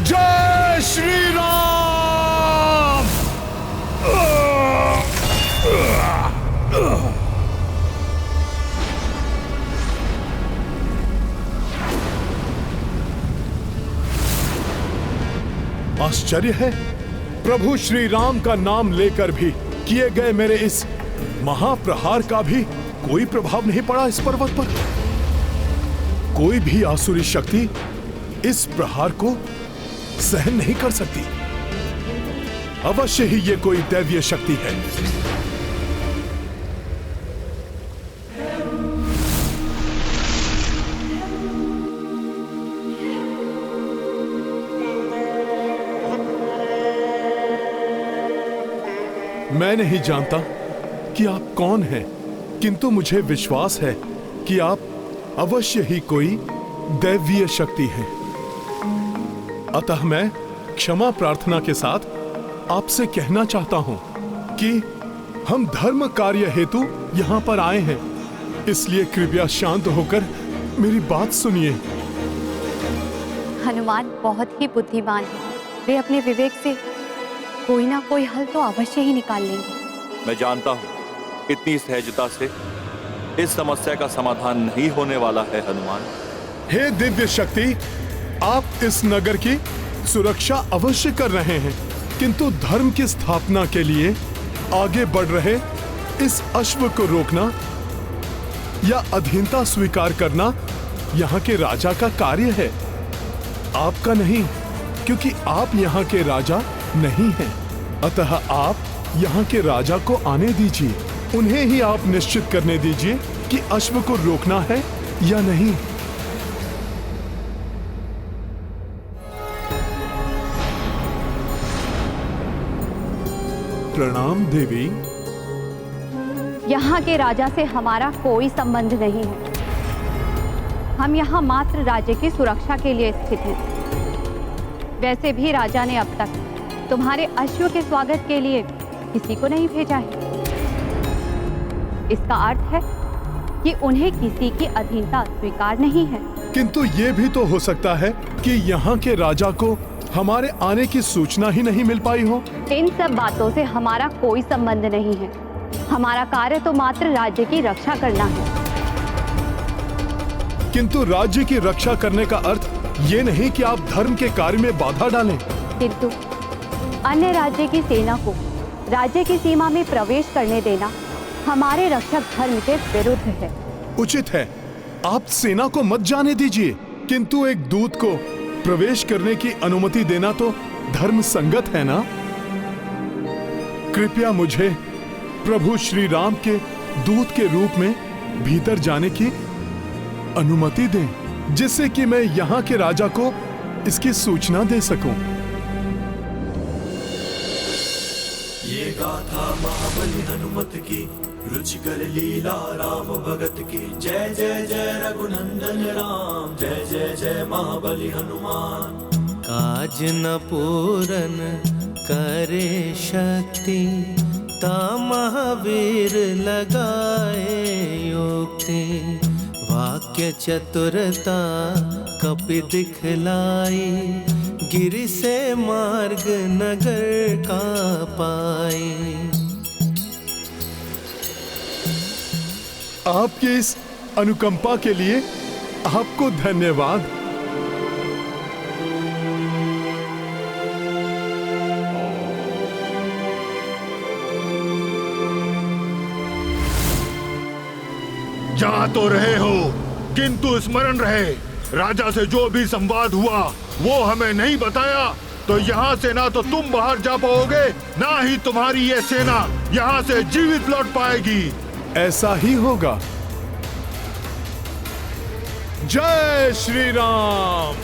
[SPEAKER 7] जय श्री राम। आश्चर्य है, प्रभु श्री राम का नाम लेकर भी किए गए मेरे इस महाप्रहार का भी कोई प्रभाव नहीं पड़ा इस पर्वत पर। कोई भी आसुरी शक्ति इस प्रहार को सहन नहीं कर सकती। अवश्य ही ये कोई दैवीय शक्ति है। मैं नहीं जानता कि आप कौन हैं, किंतु मुझे विश्वास है कि आप अवश्य ही कोई दैवीय शक्ति हैं। अतः मैं क्षमा प्रार्थना के साथ आपसे कहना चाहता हूं कि हम धर्म कार्य हेतु यहां पर आए हैं, इसलिए कृपया शांत होकर मेरी बात सुनिए।
[SPEAKER 12] हनुमान बहुत ही बुद्धिमान है। वे अपने विवेक से कोई ना कोई हल तो अवश्य ही निकाल लेंगे।
[SPEAKER 5] मैं जानता हूँ इतनी सहजता से इस समस्या का समाधान नहीं होने वाला है हनुमान।
[SPEAKER 7] हे दिव्य शक्ति, आप इस नगर की सुरक्षा अवश्य कर रहे हैं, किंतु धर्म की स्थापना के लिए आगे बढ़ रहे इस अश्व को रोकना या अधीनता स्वीकार करना यहाँ के राजा का कार्य है, आपका नहीं, क्योंकि आप यहाँ के राजा नहीं हैं। अतः आप यहाँ के राजा को आने दीजिए, उन्हें ही आप निश्चित करने दीजिए कि अश्व को रोकना है या नहीं। प्रणाम देवी।
[SPEAKER 12] यहाँ के राजा से हमारा कोई संबंध नहीं है। हम यहाँ मात्र राज्य की सुरक्षा के लिए स्थित हैं। वैसे भी राजा ने अब तक तुम्हारे अश्व के स्वागत के लिए किसी को नहीं भेजा है। इसका अर्थ है कि उन्हें किसी की अधीनता स्वीकार नहीं है।
[SPEAKER 7] किंतु ये भी तो हो सकता है कि यहाँ के राजा को हमारे आने की सूचना ही नहीं मिल पाई हो।
[SPEAKER 12] इन सब बातों से हमारा कोई संबंध नहीं है। हमारा कार्य तो मात्र राज्य की रक्षा करना है।
[SPEAKER 7] किंतु राज्य की रक्षा करने का अर्थ ये नहीं कि आप धर्म के कार्य में बाधा डालें।
[SPEAKER 12] किंतु अन्य राज्य की सेना को राज्य की सीमा में प्रवेश करने देना हमारे रक्षक धर्म के विरुद्ध है।
[SPEAKER 7] उचित है, आप सेना को मत जाने दीजिए, किंतु एक दूत को प्रवेश करने की अनुमति देना तो धर्म संगत है ना। कृपया मुझे प्रभु श्री राम के दूत के रूप में भीतर जाने की अनुमति दें, जिससे कि मैं यहाँ के राजा को इसकी सूचना दे सकूं।
[SPEAKER 1] ये गाथा महाबली हनुमत की, रुचिकर लीला राम भगत की। जय जय जय रघुनंदन राम, जय जय जय महाबली हनुमान।
[SPEAKER 18] काज न पूरन करे शक्ति, ता महावीर लगाए युक्ति। वाक्य चतुरता कपि दिखलाई, गिरि से मार्ग नगर का पाई।
[SPEAKER 7] आपके इस अनुकंपा के लिए आपको धन्यवाद।
[SPEAKER 4] जा तो रहे हो, किंतु स्मरण रहे, राजा से जो भी संवाद हुआ वो हमें नहीं बताया तो यहाँ से ना तो तुम बाहर जा पाओगे, ना ही तुम्हारी ये सेना यहाँ से जीवित लौट पाएगी।
[SPEAKER 7] ऐसा ही होगा। जय श्री राम।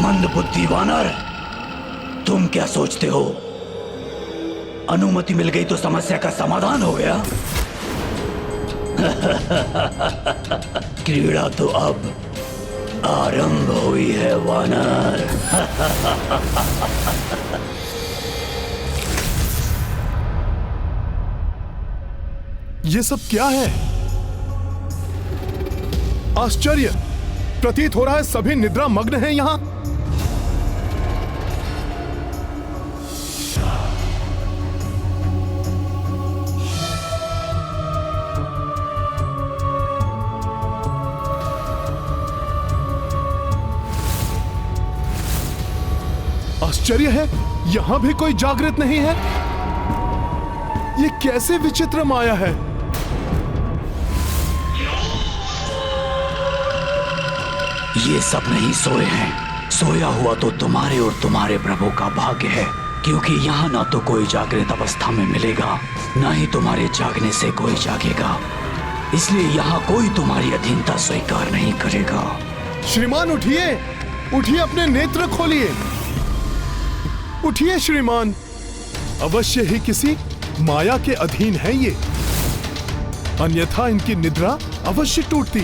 [SPEAKER 6] मंदबुद्धि वानर, तुम क्या सोचते हो अनुमति मिल गई तो समस्या का समाधान हो गया? क्रीड़ा तो अब आरंभ हुई है वानर।
[SPEAKER 7] ये सब क्या है? आश्चर्य, प्रतीत हो रहा है सभी निद्रा मग्न हैं यहाँ। आश्चर्य है, यहां भी कोई जागृत नहीं है। ये कैसे विचित्र माया है।
[SPEAKER 6] ये सब नहीं सोए हैं। सोया हुआ तो तुम्हारे और तुम्हारे प्रभु का भाग्य है, क्योंकि यहाँ ना तो कोई जागृत अवस्था में मिलेगा, ना ही तुम्हारे जागने से कोई जागेगा। इसलिए यहाँ कोई तुम्हारी अधीनता स्वीकार नहीं करेगा।
[SPEAKER 7] श्रीमान उठिए, उठिए, अपने नेत्र खोलिए। उठिए श्रीमान, अवश्य ही किसी माया के अधीन है ये, अन्यथा इनकी निद्रा अवश्य टूटती।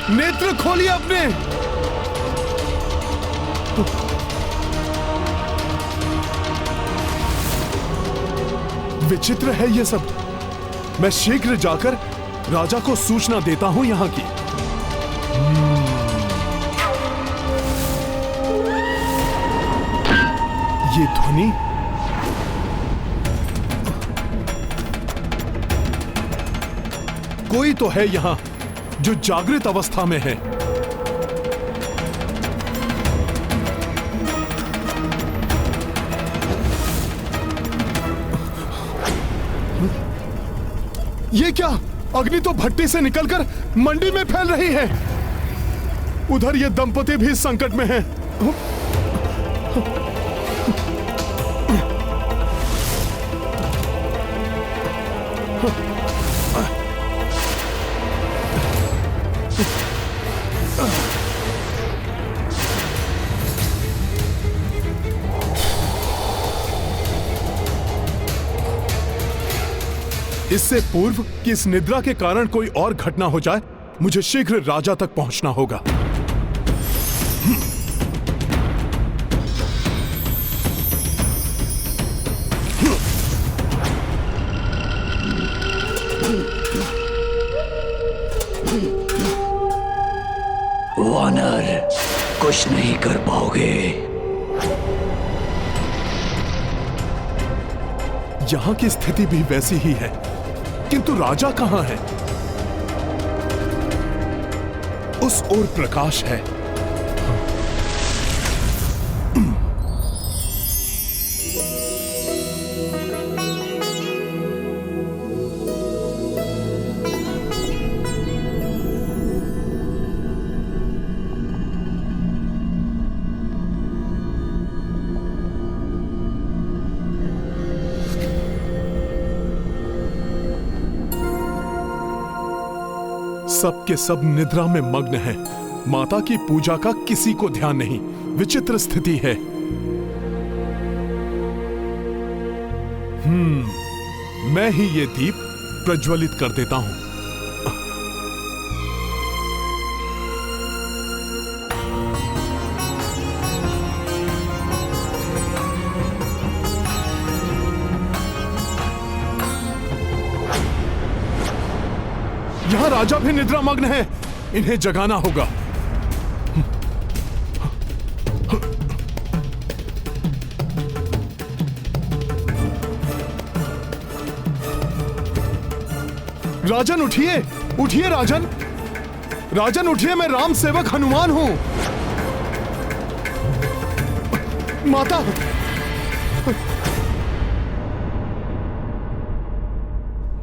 [SPEAKER 7] नेत्र खोलिए अपने। विचित्र है ये सब। मैं शीघ्र जाकर राजा को सूचना देता हूं यहां की। ये ध्वनि कोई तो है यहां जो जागृत अवस्था में है। ये क्या? अग्नि तो भट्टी से निकलकर मंडी में फैल रही है। उधर ये दंपति भी संकट में हैं। इससे पूर्व कि इस निद्रा के कारण कोई और घटना हो जाए, मुझे शीघ्र राजा तक पहुंचना होगा।
[SPEAKER 6] वानर, कुछ नहीं कर पाओगे।
[SPEAKER 7] यहां की स्थिति भी वैसी ही है, किंतु राजा कहां है? उस ओर प्रकाश है। सब के सब निद्रा में मग्न हैं। माता की पूजा का किसी को ध्यान नहीं। विचित्र स्थिति है। मैं ही ये दीप प्रज्वलित कर देता हूं। यहां राजा भी निद्रा मग्न है। इन्हें जगाना होगा। राजन उठिए, उठिए राजन। राजन उठिए, मैं राम सेवक हनुमान हूं। माता,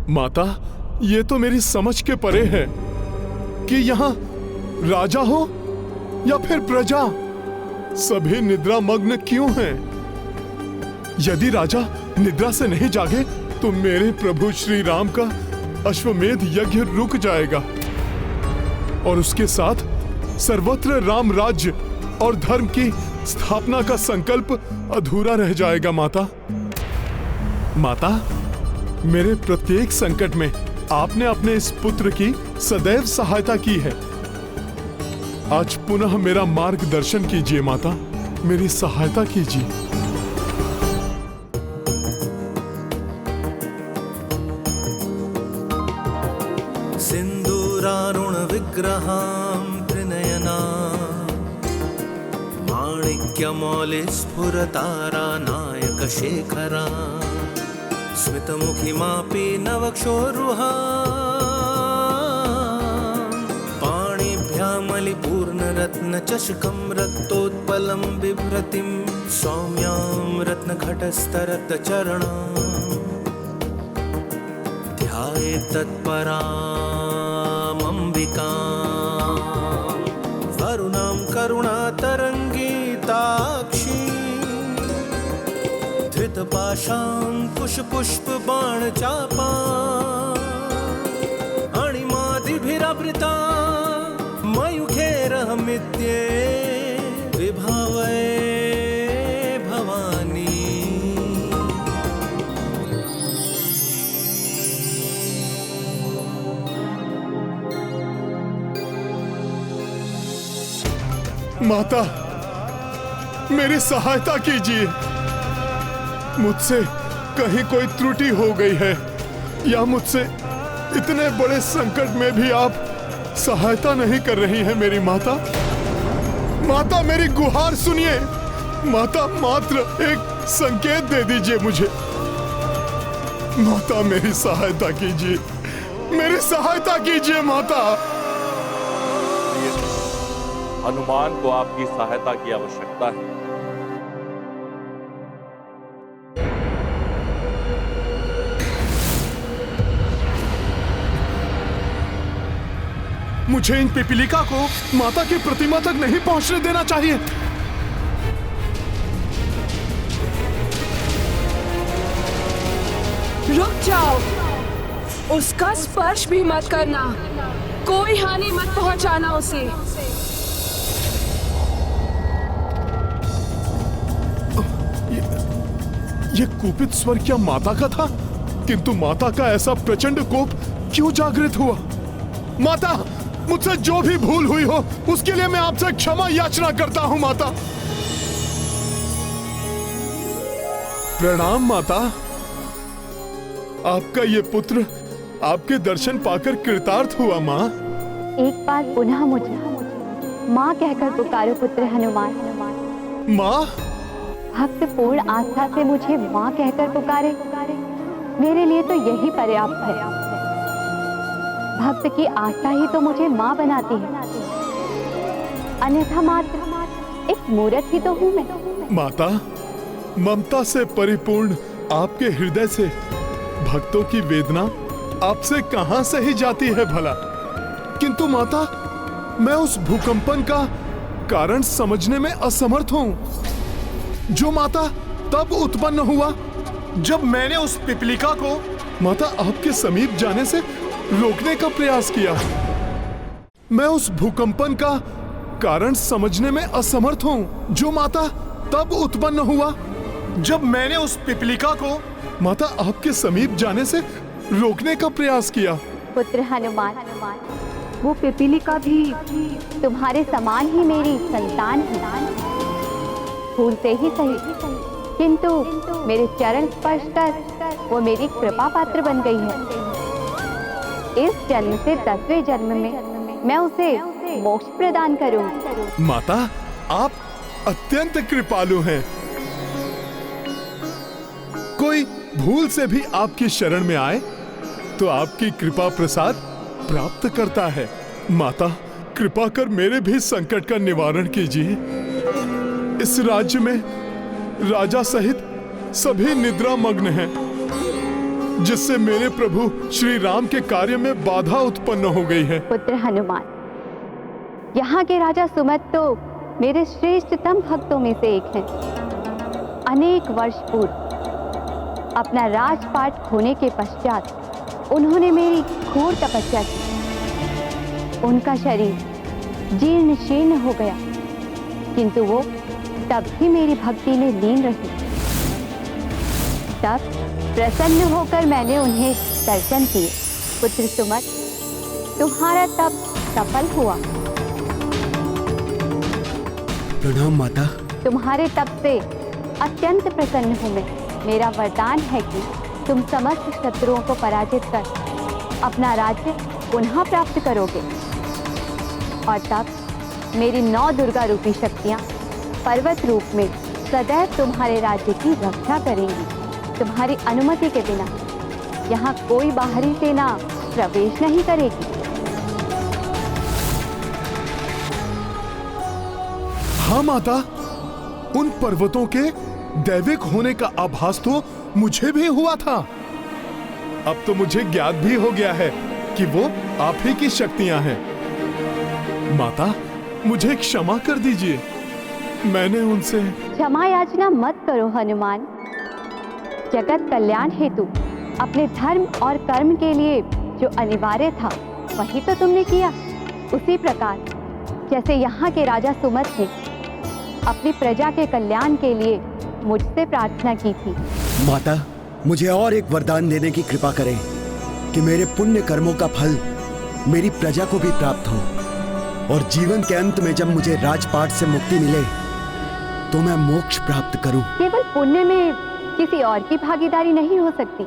[SPEAKER 7] माता, ये तो मेरी समझ के परे है कि यहां राजा हो या फिर प्रजा, सभी निद्रा मग्न क्यों हैं? यदि राजा निद्रा से नहीं जागे तो मेरे प्रभु श्री राम का अश्वमेध यज्ञ रुक जाएगा और उसके साथ सर्वत्र राम राज्य और धर्म की स्थापना का संकल्प अधूरा रह जाएगा। माता, माता, मेरे प्रत्येक संकट में आपने अपने इस पुत्र की सदैव सहायता की है। आज पुनः मेरा मार्गदर्शन कीजिए माता, मेरी सहायता कीजिए।
[SPEAKER 18] सिंदूरारुण विग्रहां त्रिनयना माणिक्यमौलि स्फुरतारा नायक शेखरा स्मितमुखिमापि नवक्षोरुहा पाणिभ्यामलिपूर्णरत्नचषकं रक्तोत्पलं बिभ्रतिं सौम्यां रत्नघटस्तरतचरणां ध्यायेत् तत्परामम्बिकां वरुणां करुणातरङ्गिताक्षी धृतपाशाङ्कुशपुष्प बाणचापा अणिमादिभिरावृता मयूखैरहमित्ये विभावये भवानी।
[SPEAKER 7] माता, मेरी सहायता कीजिए। मुझसे कहीं कोई त्रुटि हो गई है या मुझसे इतने बड़े संकट में भी आप सहायता नहीं कर रही हैं मेरी माता। माता, मेरी गुहार सुनिए। माता, मात्र एक संकेत दे दीजिए मुझे। माता, मेरी सहायता कीजिए, मेरी सहायता कीजिए माता।
[SPEAKER 5] हनुमान को आपकी सहायता की आवश्यकता है।
[SPEAKER 7] मुझे इन पिपीलिका को माता की प्रतिमा तक नहीं पहुंचने देना चाहिए।
[SPEAKER 15] रुक जाओ, उसका स्पर्श भी मत करना, कोई हानि मत पहुंचाना उसे।
[SPEAKER 7] ये कुपित स्वर क्या माता का था? किंतु माता का ऐसा प्रचंड कोप क्यों जागृत हुआ? माता, मुझसे जो भी भूल हुई हो उसके लिए मैं आपसे क्षमा याचना करता हूं माता। प्रणाम माता। आपका ये पुत्र आपके दर्शन पाकर कृतार्थ हुआ माँ।
[SPEAKER 13] एक बार पुनः मुझे माँ कहकर पुकारो पुत्र हनुमान।
[SPEAKER 7] माँ?
[SPEAKER 13] भक्त पूर्ण आस्था से मुझे माँ कहकर पुकारे, मेरे लिए तो यही पर्याप्त है। भक्त की आस्था ही तो मुझे माँ बनाती है, अन्यथा मात्र एक मूर्त ही तो हूँ मैं।
[SPEAKER 7] माता, ममता से परिपूर्ण आपके हृदय से भक्तों की वेदना आपसे कहां से ही जाती है भला। किंतु माता, मैं उस भूकंपन का कारण समझने में असमर्थ हूं, जो माता तब उत्पन्न हुआ जब मैंने उस पिपलिका को माता आपके समीप जाने से रोकने का प्रयास किया। मैं उस भूकंपन का कारण समझने में असमर्थ हूं, जो माता तब उत्पन्न हुआ जब मैंने उस पिपलिका को माता आपके समीप जाने से रोकने का प्रयास किया।
[SPEAKER 13] पुत्र हनुमान, वो पिपीलिका भी तुम्हारे समान ही मेरी संतान है। फूल से ही सही, किंतु मेरे चरण स्पर्श कर वो मेरी कृपा पात्र बन गई है। इस जन्म से 10वें जन्म में मैं उसे मोक्ष प्रदान करूंगी।
[SPEAKER 7] माता, आप अत्यंत कृपालु हैं। कोई भूल से भी आपकी शरण में आए तो आपकी कृपा प्रसाद प्राप्त करता है। माता, कृपा कर मेरे भी संकट का निवारण कीजिए। इस राज्य में राजा सहित सभी निद्रा मग्न हैं, जिससे मेरे प्रभु श्री राम के कार्य में बाधा उत्पन्न हो गई है।
[SPEAKER 13] पुत्र हनुमान, यहाँ के राजा सुमत तो मेरे श्रेष्ठतम भक्तों में से एक हैं। अनेक वर्ष पूर्व अपना राजपाट खोने के पश्चात उन्होंने मेरी घोर तपस्या की। उनका शरीर जीर्ण शीर्ण हो गया, किंतु वो तब भी मेरी भक्ति में लीन रही। तब प्रसन्न होकर मैंने उन्हें दर्शन किए। पुत्र सुमत, तुम्हारा तप सफल हुआ।
[SPEAKER 14] प्रणाम माता।
[SPEAKER 13] तुम्हारे तप से अत्यंत प्रसन्न हूँ मैं। मेरा वरदान है कि तुम समस्त शत्रुओं को पराजित कर अपना राज्य पुनः प्राप्त करोगे, और तब मेरी 9 दुर्गा रूपी शक्तियाँ पर्वत रूप में सदैव तुम्हारे राज्य की रक्षा करेंगी। तुम्हारी अनुमति के बिना यहाँ कोई बाहरी सेना प्रवेश नहीं करेगी।
[SPEAKER 7] हाँ माता, उन पर्वतों के दैविक होने का आभास तो मुझे भी हुआ था। अब तो मुझे ज्ञात भी हो गया है कि वो आप ही की शक्तियां हैं। माता, मुझे क्षमा कर दीजिए। मैंने उनसे
[SPEAKER 13] क्षमा याचना मत करो हनुमान। जगत कल्याण हेतु अपने धर्म और कर्म के लिए जो अनिवार्य था वही तो तुमने किया। उसी प्रकार जैसे यहाँ के राजा सुमत ने अपनी प्रजा के कल्याण के लिए मुझसे प्रार्थना की थी।
[SPEAKER 14] माता, मुझे और एक वरदान देने की कृपा करें कि मेरे पुण्य कर्मों का फल मेरी प्रजा को भी प्राप्त हो। और जीवन के अंत में जब मुझे राजपाट से मुक्ति मिले तो मैं मोक्ष प्राप्त करूं।
[SPEAKER 13] केवल पुण्य में किसी और की भागीदारी नहीं हो सकती।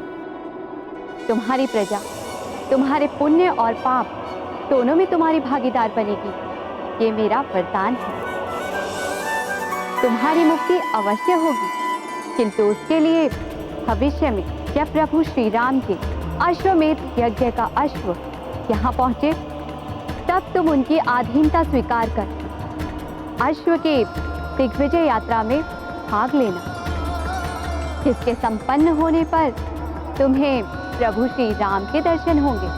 [SPEAKER 13] तुम्हारी प्रजा तुम्हारे पुण्य और पाप दोनों में तुम्हारी भागीदार बनेगी। ये मेरा वरदान है। तुम्हारी मुक्ति अवश्य होगी, किंतु उसके लिए भविष्य में जब प्रभु श्री राम के अश्वमेध यज्ञ का अश्व यहाँ पहुंचे, तब तुम उनकी अधीनता स्वीकार कर अश्व के दिग्विजय यात्रा में भाग लेना, जिसके संपन्न होने पर तुम्हें प्रभु श्री राम के दर्शन होंगे।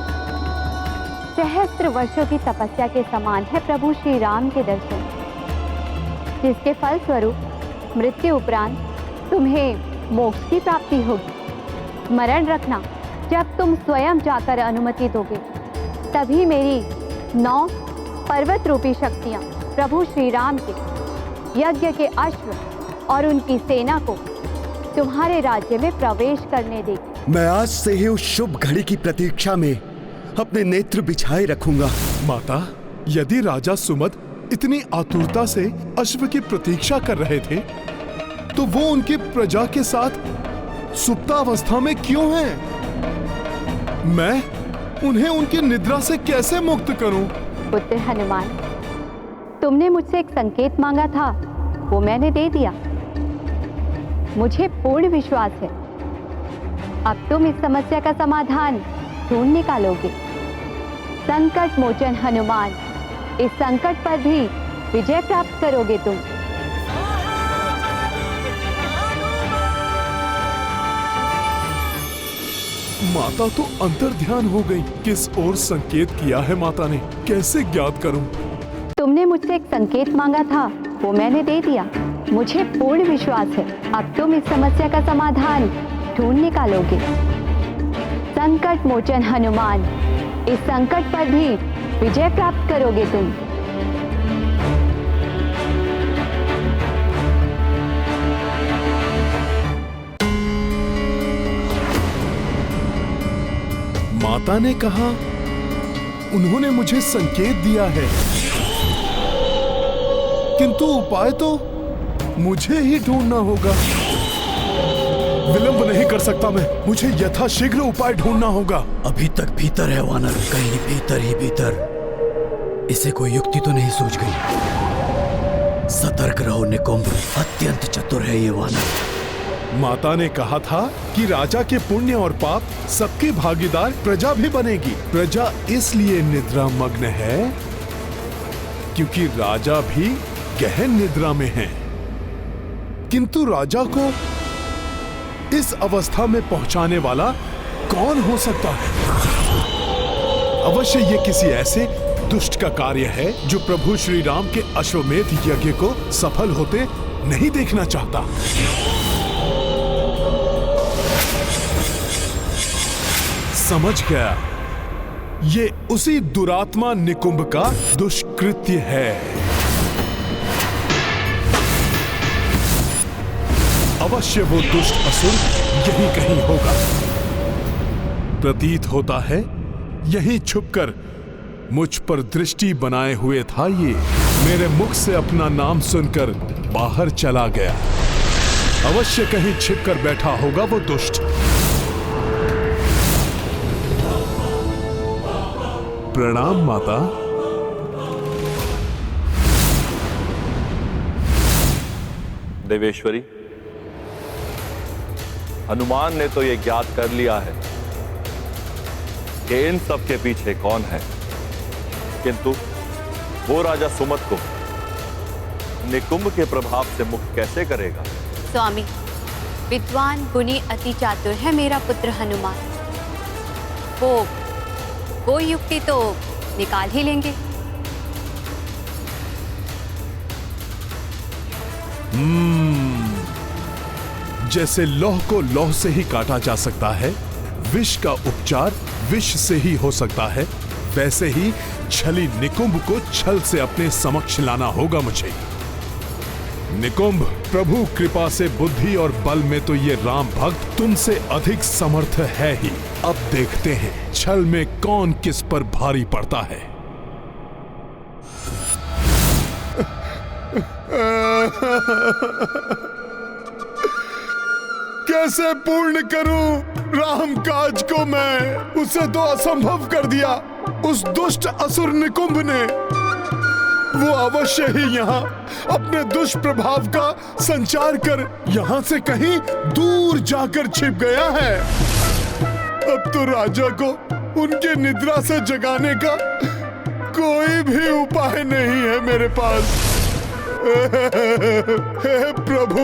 [SPEAKER 13] सहस्त्र वर्षों की तपस्या के समान है प्रभु श्री राम के दर्शन, जिसके फल स्वरूप मृत्यु उपरांत तुम्हें मोक्ष की प्राप्ति होगी। स्मरण रखना, जब तुम स्वयं जाकर अनुमति दोगे, तभी मेरी 9 पर्वत रूपी शक्तियां प्रभु श्री राम के यज्ञ के अश्व और उनकी सेना को तुम्हारे राज्य में प्रवेश करने देगी।
[SPEAKER 14] मैं आज से ही उस शुभ घड़ी की प्रतीक्षा में अपने नेत्र बिछाए रखूंगा।
[SPEAKER 7] माता, यदि राजा सुमद इतनी आतुरता से अश्व की प्रतीक्षा कर रहे थे, तो वो उनकी प्रजा के साथ सुप्तावस्था में क्यों हैं? मैं उन्हें उनकी निद्रा से कैसे मुक्त करूं?
[SPEAKER 13] पुत्र हनुमान, तुमने मुझसे एक संकेत मांगा था, वो मैंने दे दिया। मुझे पूर्ण विश्वास है अब तुम इस समस्या का समाधान ढूंढ निकालोगे। संकट मोचन हनुमान, इस संकट पर भी विजय प्राप्त करोगे तुम।
[SPEAKER 7] माता तो अंतर्ध्यान हो गई। किस ओर संकेत किया है माता ने, कैसे ज्ञात करूं?
[SPEAKER 13] तुमने मुझसे एक संकेत मांगा था, वो मैंने दे दिया। मुझे पूर्ण विश्वास है अब तुम इस समस्या का समाधान ढूंढ निकालोगे। संकट मोचन हनुमान, इस संकट पर भी विजय प्राप्त करोगे तुम।
[SPEAKER 7] माता ने कहा, उन्होंने मुझे संकेत दिया है, किंतु उपाय तो मुझे ही ढूंढना होगा। विलंब नहीं कर सकता मैं, मुझे यथाशीघ्र उपाय ढूंढना होगा।
[SPEAKER 6] अभी तक भीतर है वानर, कहीं भीतर ही भीतर। इसे कोई युक्ति तो नहीं सूझ गई। सतर्क रहो निकुंभ, अत्यंत चतुर है ये वानर।
[SPEAKER 7] माता ने कहा था कि राजा के पुण्य और पाप सबकी भागीदार प्रजा भी बनेगी। प्रजा इसलिए निद्रा मग्न है क्योंकि राजा भी गहन निद्रा में है। किंतु राजा को इस अवस्था में पहुंचाने वाला कौन हो सकता है? अवश्य ये किसी ऐसे दुष्ट का कार्य है जो प्रभु श्री राम के अश्वमेध यज्ञ को सफल होते नहीं देखना चाहता। समझ गया, ये उसी दुरात्मा निकुंभ का दुष्कृत्य है। अवश्य वो दुष्ट असुर यहीं कहीं होगा। प्रतीत होता है यहीं छुपकर मुझ पर दृष्टि बनाए हुए था ये। मेरे मुख से अपना नाम सुनकर बाहर चला गया। अवश्य कहीं छिपकर बैठा होगा वो दुष्ट। प्रणाम माता।
[SPEAKER 5] देवेश्वरी, हनुमान ने तो ये ज्ञात कर लिया है कि इन सब के पीछे कौन है, किंतु वो राजा सुमद को निकुंभ के प्रभाव से मुक्त कैसे करेगा?
[SPEAKER 12] स्वामी, विद्वान गुणी अति चातुर है मेरा पुत्र हनुमान। वो कोई युक्ति तो निकाल ही लेंगे।
[SPEAKER 7] जैसे लौह को लौह से ही काटा जा सकता है, विष का उपचार विष से ही हो सकता है, वैसे ही छली निकुंभ को छल से अपने समक्ष लाना होगा मुझे। निकुंभ, प्रभु कृपा से बुद्धि और बल में तो ये राम भक्त तुमसे अधिक समर्थ है ही। अब देखते हैं छल में कौन किस पर भारी पड़ता है। कैसे पूर्ण करूं राम काज को मैं? उसे तो असंभव कर दिया उस दुष्ट असुर निकुंभ ने। वो अवश्य ही यहाँ अपने दुष्प्रभाव का संचार कर यहाँ से कहीं दूर जाकर छिप गया है। अब तो राजा को उनके निद्रा से जगाने का कोई भी उपाय नहीं है मेरे पास। हे प्रभु।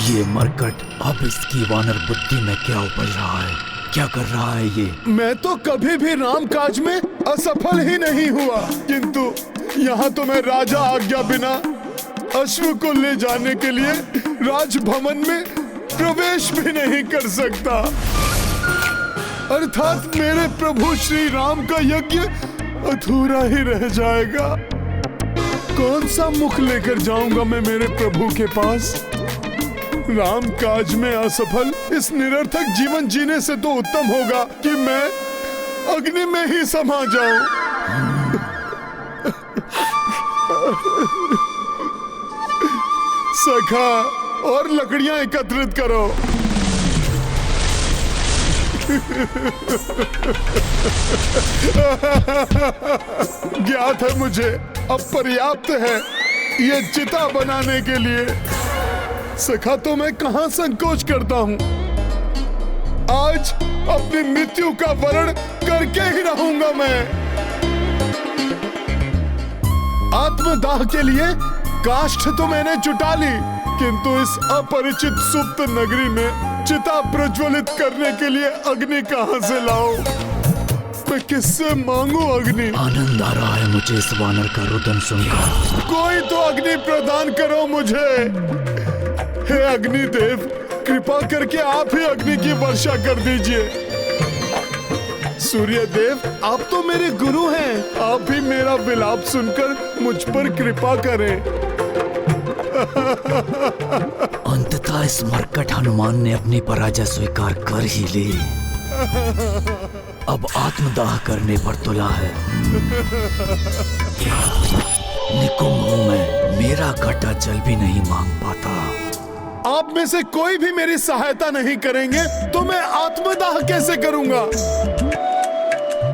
[SPEAKER 6] ये मरकट अब इसकी वानर बुद्धि में क्या उपज रहा है? क्या कर रहा है ये?
[SPEAKER 7] मैं तो कभी भी राम काज में असफल ही नहीं हुआ, किंतु यहाँ तो मैं राजा आज्ञा बिना अश्व को ले जाने के लिए राजभवन में प्रवेश भी नहीं कर सकता। अर्थात मेरे प्रभु श्री राम का यज्ञ अधूरा ही रह जाएगा। कौन सा मुख लेकर जाऊंगा मैं मेरे प्रभु के पास? राम काज में असफल इस निरर्थक जीवन जीने से तो उत्तम होगा कि मैं अग्नि में ही समा जाऊं। सखा, और लकड़ियां एकत्रित करो। ज्ञात है मुझे अब पर्याप्त है ये चिता बनाने के लिए। सखा, तो मैं कहां संकोच करता हूं। आज अपनी मृत्यु का वर्ण करके ही रहूंगा मैं। आत्मदाह के लिए काष्ठ तो मैंने जुटा ली, किंतु इस अपरिचित सुप्त नगरी में चिता प्रज्वलित करने के लिए अग्नि कहां से लाऊं? मैं किससे मांगू अग्नि?
[SPEAKER 6] आनंद आ रहा है मुझे इस वानर का रुदन सुनकर।
[SPEAKER 7] कोई तो अग्नि प्रदान करो मुझे। हे अग्निदेव, कृपा करके आप ही अग्नि की वर्षा कर दीजिए। सूर्य देव, आप तो मेरे गुरु हैं, आप ही मेरा विलाप सुनकर मुझ पर कृपा करें।
[SPEAKER 6] अंततः इस मरकट हनुमान ने अपनी पराजय स्वीकार कर ही ली। अब आत्मदाह करने पर तुला है। निकुंभ हूं मैं, मेरा घटा जल भी नहीं मांग पाता।
[SPEAKER 7] आप में से कोई भी मेरी सहायता नहीं करेंगे तो मैं आत्मदाह कैसे करूंगा?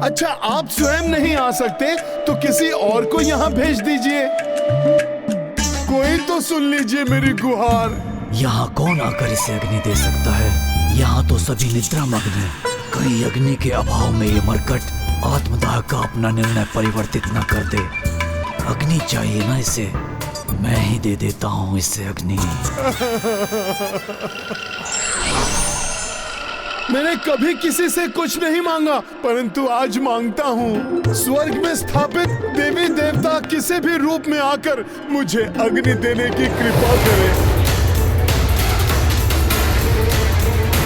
[SPEAKER 7] अच्छा, आप स्वयं नहीं आ सकते तो किसी और को यहाँ भेज दीजिए। कोई तो सुन लीजिए मेरी गुहार।
[SPEAKER 6] यहाँ कौन आकर इसे अग्नि दे सकता है? यहाँ तो सभी निद्रा मग्न हैं। कहीं अग्नि के अभाव में ये मरकट आत्मदाह का अपना निर्णय परिवर्तित न कर दे। अग्नि चाहिए ना इसे, मैं ही दे देता हूँ इसे अग्नि।
[SPEAKER 7] मैंने कभी किसी से कुछ नहीं मांगा, परंतु आज मांगता हूँ। स्वर्ग में स्थापित देवी देवता किसी भी रूप में आकर मुझे अग्नि देने की कृपा करें।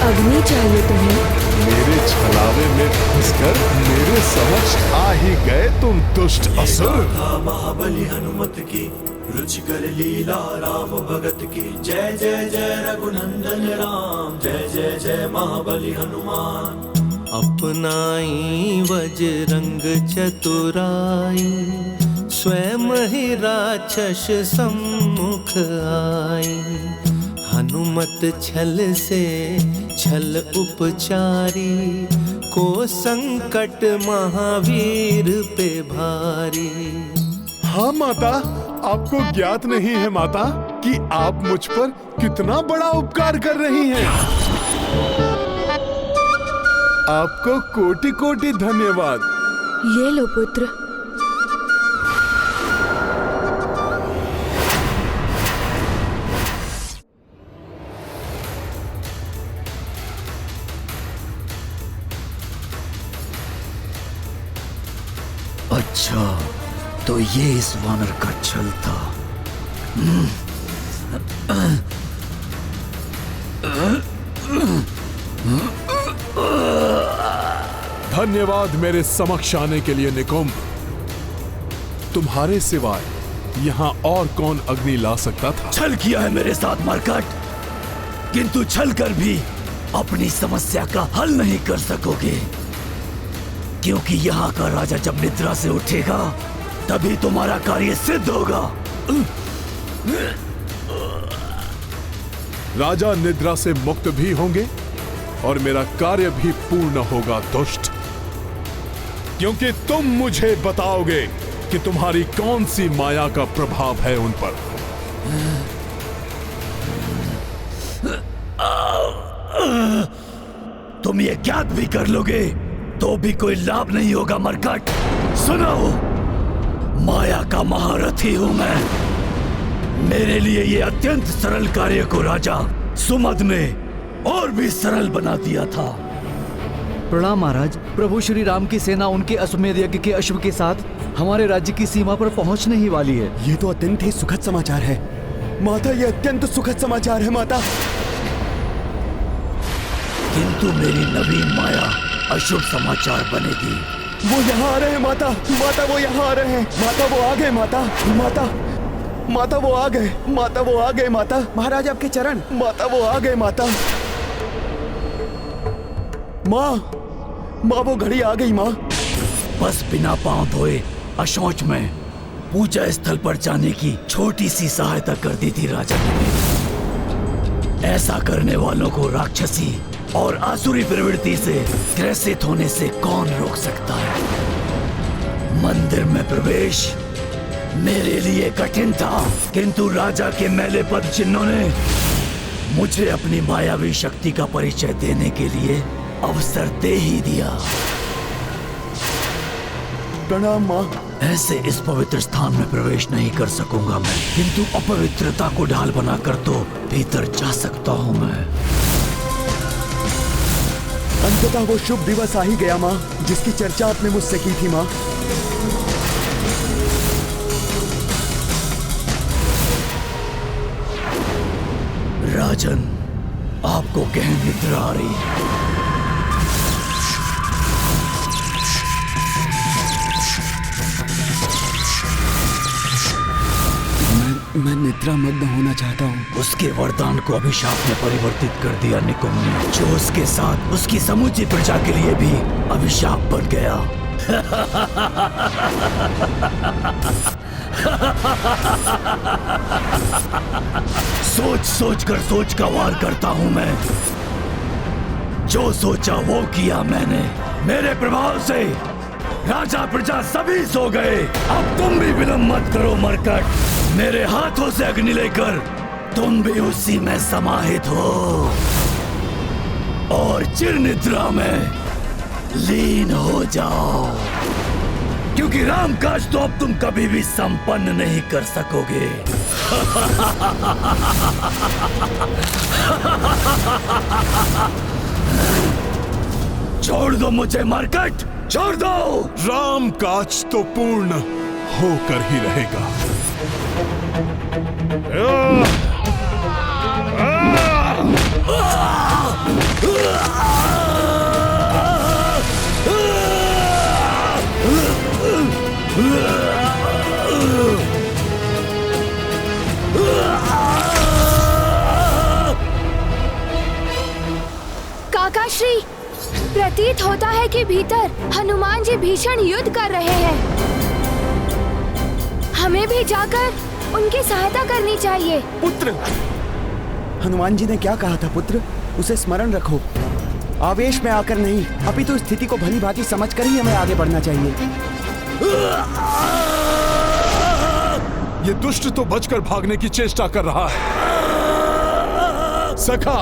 [SPEAKER 8] अग्नि चाहिए तुम्हें?
[SPEAKER 7] मेरे छलावे में फंसकर मेरे समक्ष आ ही गए तुम दुष्ट असुर।
[SPEAKER 1] महाबली हनुमत की रुचिकर लीला राम भगत की। जय जय जय रघुनंदन राम, जय जय जय महाबली हनुमान।
[SPEAKER 18] अपनाई वज्रंग चतुराई, स्वयं ही राक्षस सम्मुख आई। हनुमत छल से छल उपचारी, को संकट महावीर पे भारी।
[SPEAKER 7] हाँ माता, आपको ज्ञात नहीं है माता कि आप मुझ पर कितना बड़ा उपकार कर रही हैं। आपको कोटि कोटि धन्यवाद।
[SPEAKER 8] ये लो पुत्र।
[SPEAKER 6] अच्छा, तो ये इस वानर का छल था।
[SPEAKER 7] धन्यवाद मेरे समक्ष आने के लिए निकुंभ। तुम्हारे सिवाय यहाँ और कौन अग्नि ला सकता था?
[SPEAKER 6] छल किया है मेरे साथ मरकट, किंतु छल कर भी अपनी समस्या का हल नहीं कर सकोगे, क्योंकि यहाँ का राजा जब निद्रा से उठेगा तभी तुम्हारा कार्य सिद्ध होगा।
[SPEAKER 7] राजा निद्रा से मुक्त भी होंगे और मेरा कार्य भी पूर्ण होगा दुष्ट, क्योंकि तुम मुझे बताओगे कि तुम्हारी कौन सी माया का प्रभाव है उन पर।
[SPEAKER 6] तुम ये ज्ञात भी कर लोगे तो भी कोई लाभ नहीं होगा मरकट। सुनो, माया का महारथी हूं मैं। मेरे लिए ये अत्यंत सरल कार्य को राजा सुमद ने और भी सरल बना दिया था।
[SPEAKER 19] प्रणाम महाराज। प्रभु श्री राम की सेना उनके अश्वमेध यज्ञ के अश्व के साथ हमारे राज्य की सीमा पर पहुंचने ही वाली है।
[SPEAKER 14] ये तो अत्यंत ही सुखद समाचार है माता, ये अत्यंत सुखद समाचार है माता।
[SPEAKER 6] किंतु मेरी नवीन माया अशुभ समाचार बनेगी।
[SPEAKER 14] वो यहाँ आ रहे हैं माता, माता वो यहाँ आ रहे हैं, माता वो आ गए, माता माता माता वो आ गए, माता वो आ गए, माता महाराज आपके चरण, माता वो आ गए, माता माँ माँ वो घड़ी आ गई माँ।
[SPEAKER 6] बस बिना पांव धोए अशौच में पूजा स्थल पर जाने की छोटी सी सहायता कर दी थी राजा ने। ऐसा करने वालों को राक्षसी और आसुरी प्रवृत्ति से ग्रसित होने से कौन रोक सकता है। मंदिर में प्रवेश मेरे लिए कठिन था, किंतु राजा के मैले पद चिन्हों ने मुझे अपनी मायावी शक्ति का परिचय देने के लिए अवसर दे ही दिया।
[SPEAKER 14] प्रणाम माँ।
[SPEAKER 6] ऐसे इस पवित्र स्थान में प्रवेश नहीं कर सकूंगा मैं, किंतु अपवित्रता को ढाल बनाकर तो भीतर जा सकता हूँ मैं।
[SPEAKER 14] अंततः वो शुभ दिवस आ ही गया माँ, जिसकी चर्चा आपने मुझसे की थी माँ।
[SPEAKER 6] राजन, आपको गहन निद्रा आ रही है।
[SPEAKER 14] मैं निद्रा मग्न होना चाहता हूँ।
[SPEAKER 6] उसके वरदान को अभिशाप में परिवर्तित कर दिया निकुंभ ने, जो उसके साथ उसकी समूची प्रजा के लिए भी अभिशाप बन गया। सोच सोच कर सोच का वार करता हूँ मैं। जो सोचा वो किया मैंने। मेरे प्रभाव से राजा प्रजा सभी सो गए। अब तुम भी विलंब मत करो मरकट। मेरे हाथों से अग्नि लेकर तुम भी उसी में समाहित हो और चिर निद्रा में लीन हो जाओ, क्योंकि राम काज तो अब तुम कभी भी संपन्न नहीं कर सकोगे। छोड़ दो मुझे मरकट, छोड़ दो।
[SPEAKER 7] राम काज तो पूर्ण होकर ही रहेगा।
[SPEAKER 8] काकाश्री, प्रतीत होता है कि भीतर हनुमान जी भीषण युद्ध कर रहे हैं। हमें भी जाकर उनकी सहायता करनी चाहिए।
[SPEAKER 14] पुत्र, हनुमान जी ने क्या कहा था पुत्र, उसे स्मरण रखो। आवेश में आकर नहीं, अपितु स्थिति को भली भांति समझकर ही हमें आगे बढ़ना चाहिए।
[SPEAKER 7] ये दुष्ट तो बचकर भागने की चेष्टा कर रहा है। सखा,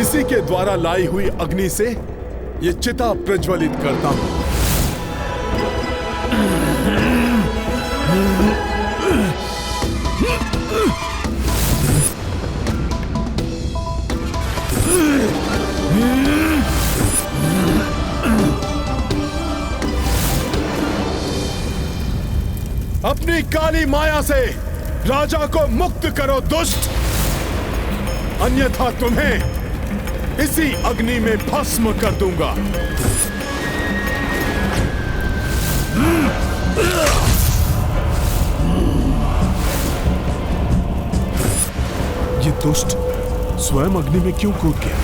[SPEAKER 7] इसी के द्वारा लाई हुई अग्नि से ये चिता प्रज्वलित करता हूं। अपनी काली माया से राजा को मुक्त करो दुष्ट, अन्यथा तुम्हें इसी अग्नि में भस्म कर दूंगा। दुष्ट स्वयं अग्नि में क्यों कूद गया?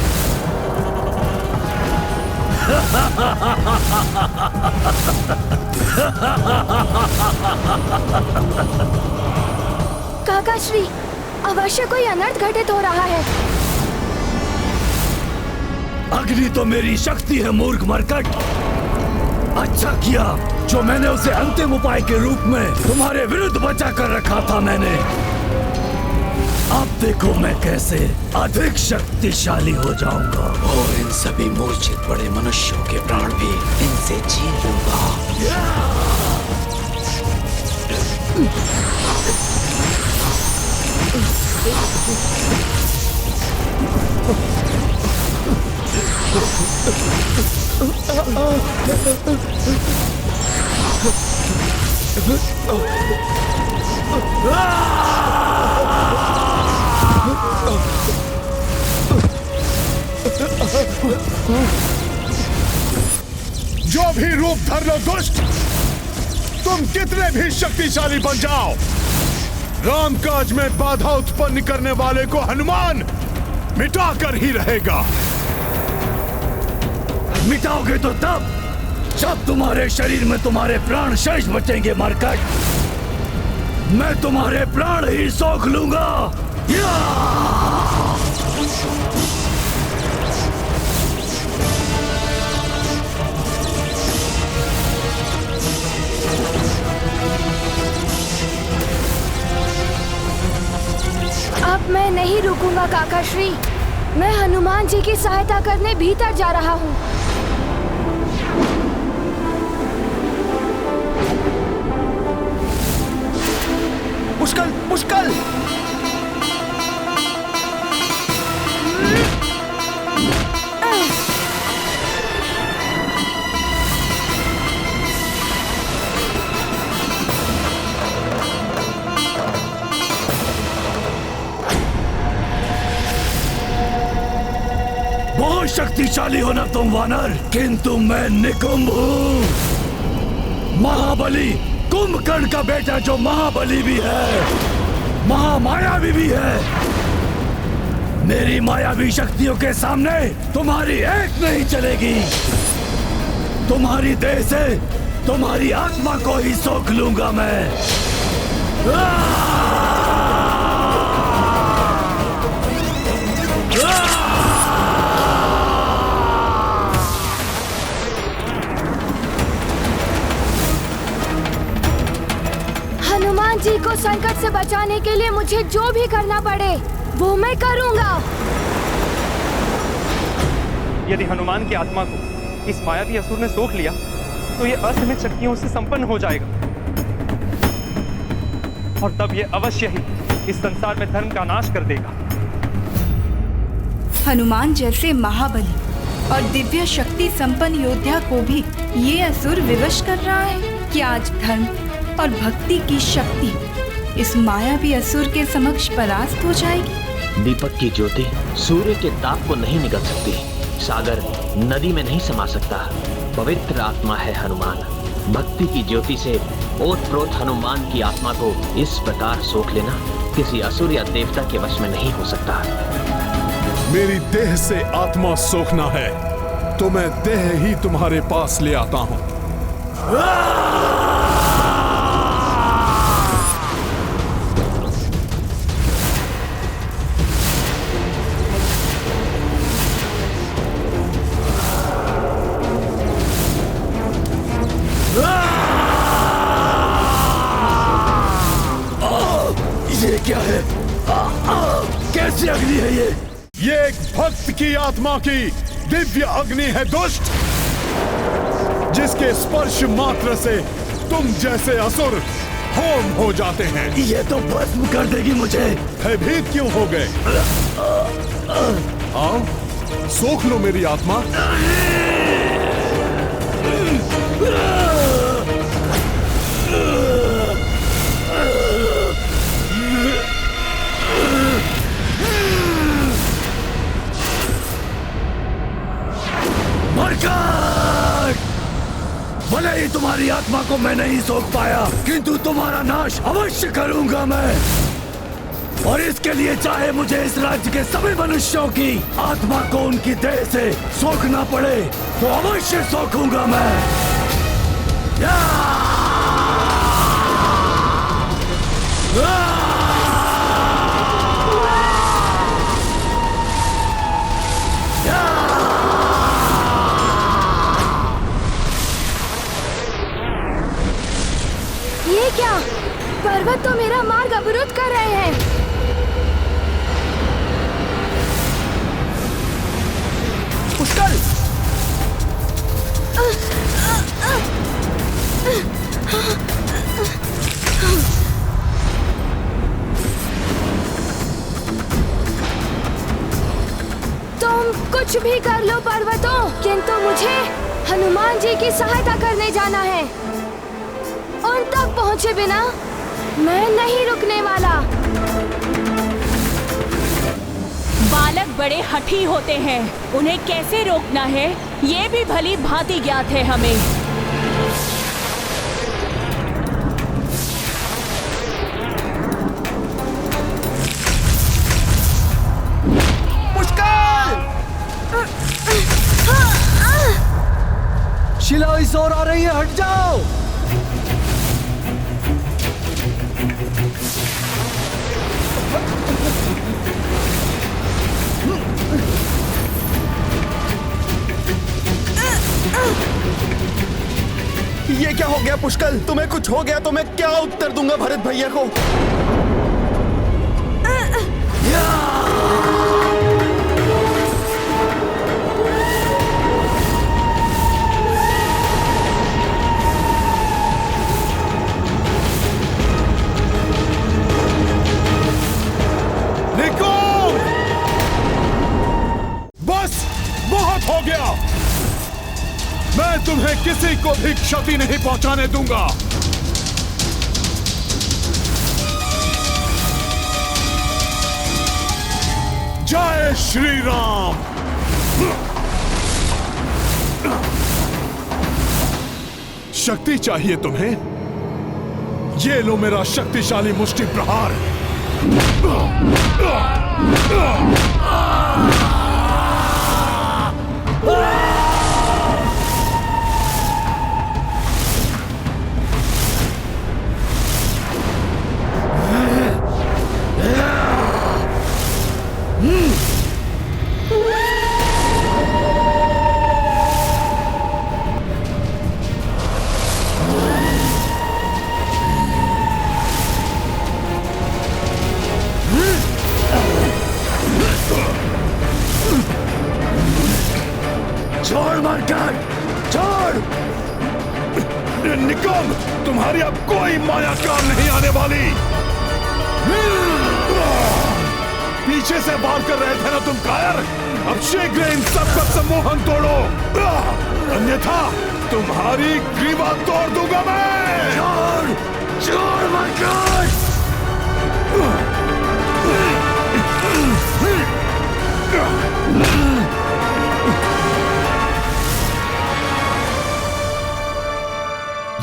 [SPEAKER 8] काका श्री, अवश्य कोई अनर्थ घटित हो रहा है।
[SPEAKER 6] अग्नि तो मेरी शक्ति है मूर्ख मरकट। अच्छा किया जो मैंने उसे अंतिम उपाय के रूप में तुम्हारे विरुद्ध बचा कर रखा था मैंने। अब देखो मैं कैसे अधिक शक्तिशाली हो जाऊंगा और इन सभी मूर्छित पड़े मनुष्यों के प्राण भी इनसे छीन लूंगा।
[SPEAKER 7] जो भी रूप धर लो दुष्ट, तुम कितने भी शक्तिशाली बन जाओ, रामकाज में बाधा उत्पन्न करने वाले को हनुमान मिटा कर ही रहेगा।
[SPEAKER 6] मिटाओगे तो तब जब तुम्हारे शरीर में तुम्हारे प्राण शेष बचेंगे मरकट। मैं तुम्हारे प्राण ही सोख लूंगा।
[SPEAKER 8] अब मैं नहीं रुकूंगा काका श्री। मैं हनुमान जी की सहायता करने भीतर जा रहा हूँ।
[SPEAKER 14] पुष्कल, पुष्कल!
[SPEAKER 6] बहुत शक्तिशाली हो ना तुम वानर, किंतु मैं निकुंभ हूँ। महाबली कुंभकर्ण का बेटा जो महाबली भी है, महामायावी भी है। मेरी मायावी शक्तियों के सामने तुम्हारी एक नहीं चलेगी। तुम्हारी देह से तुम्हारी आत्मा को ही सोख लूंगा मैं।
[SPEAKER 8] हनुमान जी को संकट से बचाने के लिए मुझे जो भी करना पड़े वो मैं करूंगा।
[SPEAKER 20] यदि हनुमान की आत्मा को इस मायावी असुर ने सोख लिया तो ये असीमित शक्तियों से संपन्न हो जाएगा और तब ये अवश्य ही इस संसार में धर्म का नाश कर देगा।
[SPEAKER 21] हनुमान जैसे महाबली और दिव्य शक्ति संपन्न योद्धा को भी ये असुर विवश कर रहा है कि आज धर्म और भक्ति की शक्ति इस मायावी असुर के समक्ष परास्त हो जाएगी।
[SPEAKER 22] दीपक की ज्योति सूर्य के ताप को नहीं निगल सकती, सागर नदी में नहीं समा सकता। पवित्र आत्मा है हनुमान। भक्ति की ज्योति से ओतप्रोत हनुमान की आत्मा को इस प्रकार सोख लेना किसी असुर या देवता के वश में नहीं हो सकता।
[SPEAKER 7] मेरी देह से आत्मा सोखना है तो मैं देह ही तुम्हारे पास ले आता हूं।
[SPEAKER 6] ये क्या है? कैसी अग्नि है ये?
[SPEAKER 7] ये एक भक्त की आत्मा की दिव्य अग्नि है दुष्ट, जिसके स्पर्श मात्र से तुम जैसे असुर होम हो जाते हैं।
[SPEAKER 6] ये तो भस्म कर देगी मुझे।
[SPEAKER 7] भयभीत क्यों हो गए? आओ सोख लो मेरी आत्मा।
[SPEAKER 6] भले ही तुम्हारी आत्मा को मैं नहीं सोख पाया, किंतु तुम्हारा नाश अवश्य करूंगा मैं। और इसके लिए चाहे मुझे इस राज्य के सभी मनुष्यों की आत्मा को उनकी देह से सोखना पड़े तो अवश्य सोखूंगा मैं।
[SPEAKER 8] ये क्या? पर्वत तो मेरा मार्ग अवरुद्ध कर रहे हैं।
[SPEAKER 14] पुष्कर!
[SPEAKER 8] तुम कुछ भी कर लो पर्वतों, किंतु मुझे हनुमान जी की सहायता करने जाना है। उन तक पहुँचे बिना मैं नहीं रुकने वाला।
[SPEAKER 3] बालक बड़े हठी होते हैं, उन्हें कैसे रोकना है ये भी भली भांति ज्ञात है हमें।
[SPEAKER 19] शिला इस ओर आ रही है, हट जाओ।
[SPEAKER 14] ये क्या हो गया पुष्कर? तुम्हें कुछ हो गया तो मैं क्या उत्तर दूंगा भरत भैया को?
[SPEAKER 7] हो गया। मैं तुम्हें किसी को भी क्षति नहीं पहुंचाने दूंगा। जय श्री राम। शक्ति चाहिए तुम्हें? ये लो मेरा शक्तिशाली मुष्टि प्रहार।
[SPEAKER 6] छोड़ मरकट, छोड़।
[SPEAKER 7] निकम, तुम्हारी अब कोई माया काम नहीं आने वाली। पीछे से वार कर रहे थे ना तुम कायर? अब शीघ्र इन सबका सम्मोहन तोड़ो, अन्यथा तुम्हारी ग्रीवा तोड़ दूंगा मैं।
[SPEAKER 6] छोड़, छोड़ मरकट।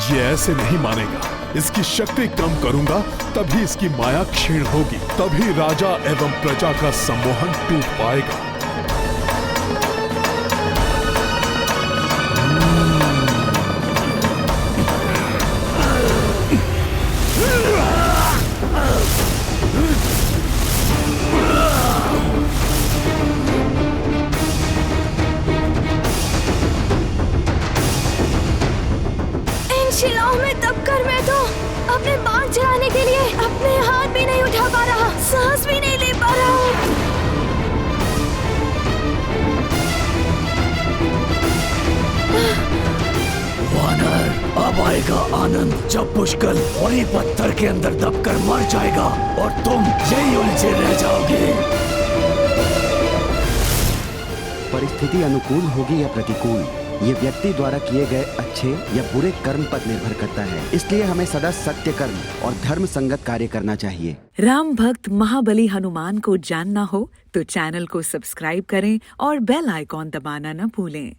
[SPEAKER 7] ये ऐसे नहीं मानेगा। इसकी शक्ति कम करूंगा तभी इसकी माया क्षीण होगी, तभी राजा एवं प्रजा का सम्मोहन टूट पाएगा।
[SPEAKER 8] शिलाओं में दबकर मैं तो अपने बाण चलाने के लिए अपने हाथ भी नहीं उठा पा रहा, सांस भी नहीं ले पा रहा हूँ।
[SPEAKER 6] वानर, अब आएगा आनंद जब पुष्कर वही पत्थर के अंदर दबकर मर जाएगा और तुम यही उलझे रह जाओगे।
[SPEAKER 2] परिस्थिति अनुकूल होगी या प्रतिकूल, ये व्यक्ति द्वारा किए गए अच्छे या बुरे कर्म पर निर्भर करता है। इसलिए हमें सदा सत्य कर्म और धर्म संगत कार्य करना चाहिए।
[SPEAKER 11] राम भक्त महाबली हनुमान को जानना हो तो चैनल को सब्सक्राइब करें और बेल आइकॉन दबाना न भूलें।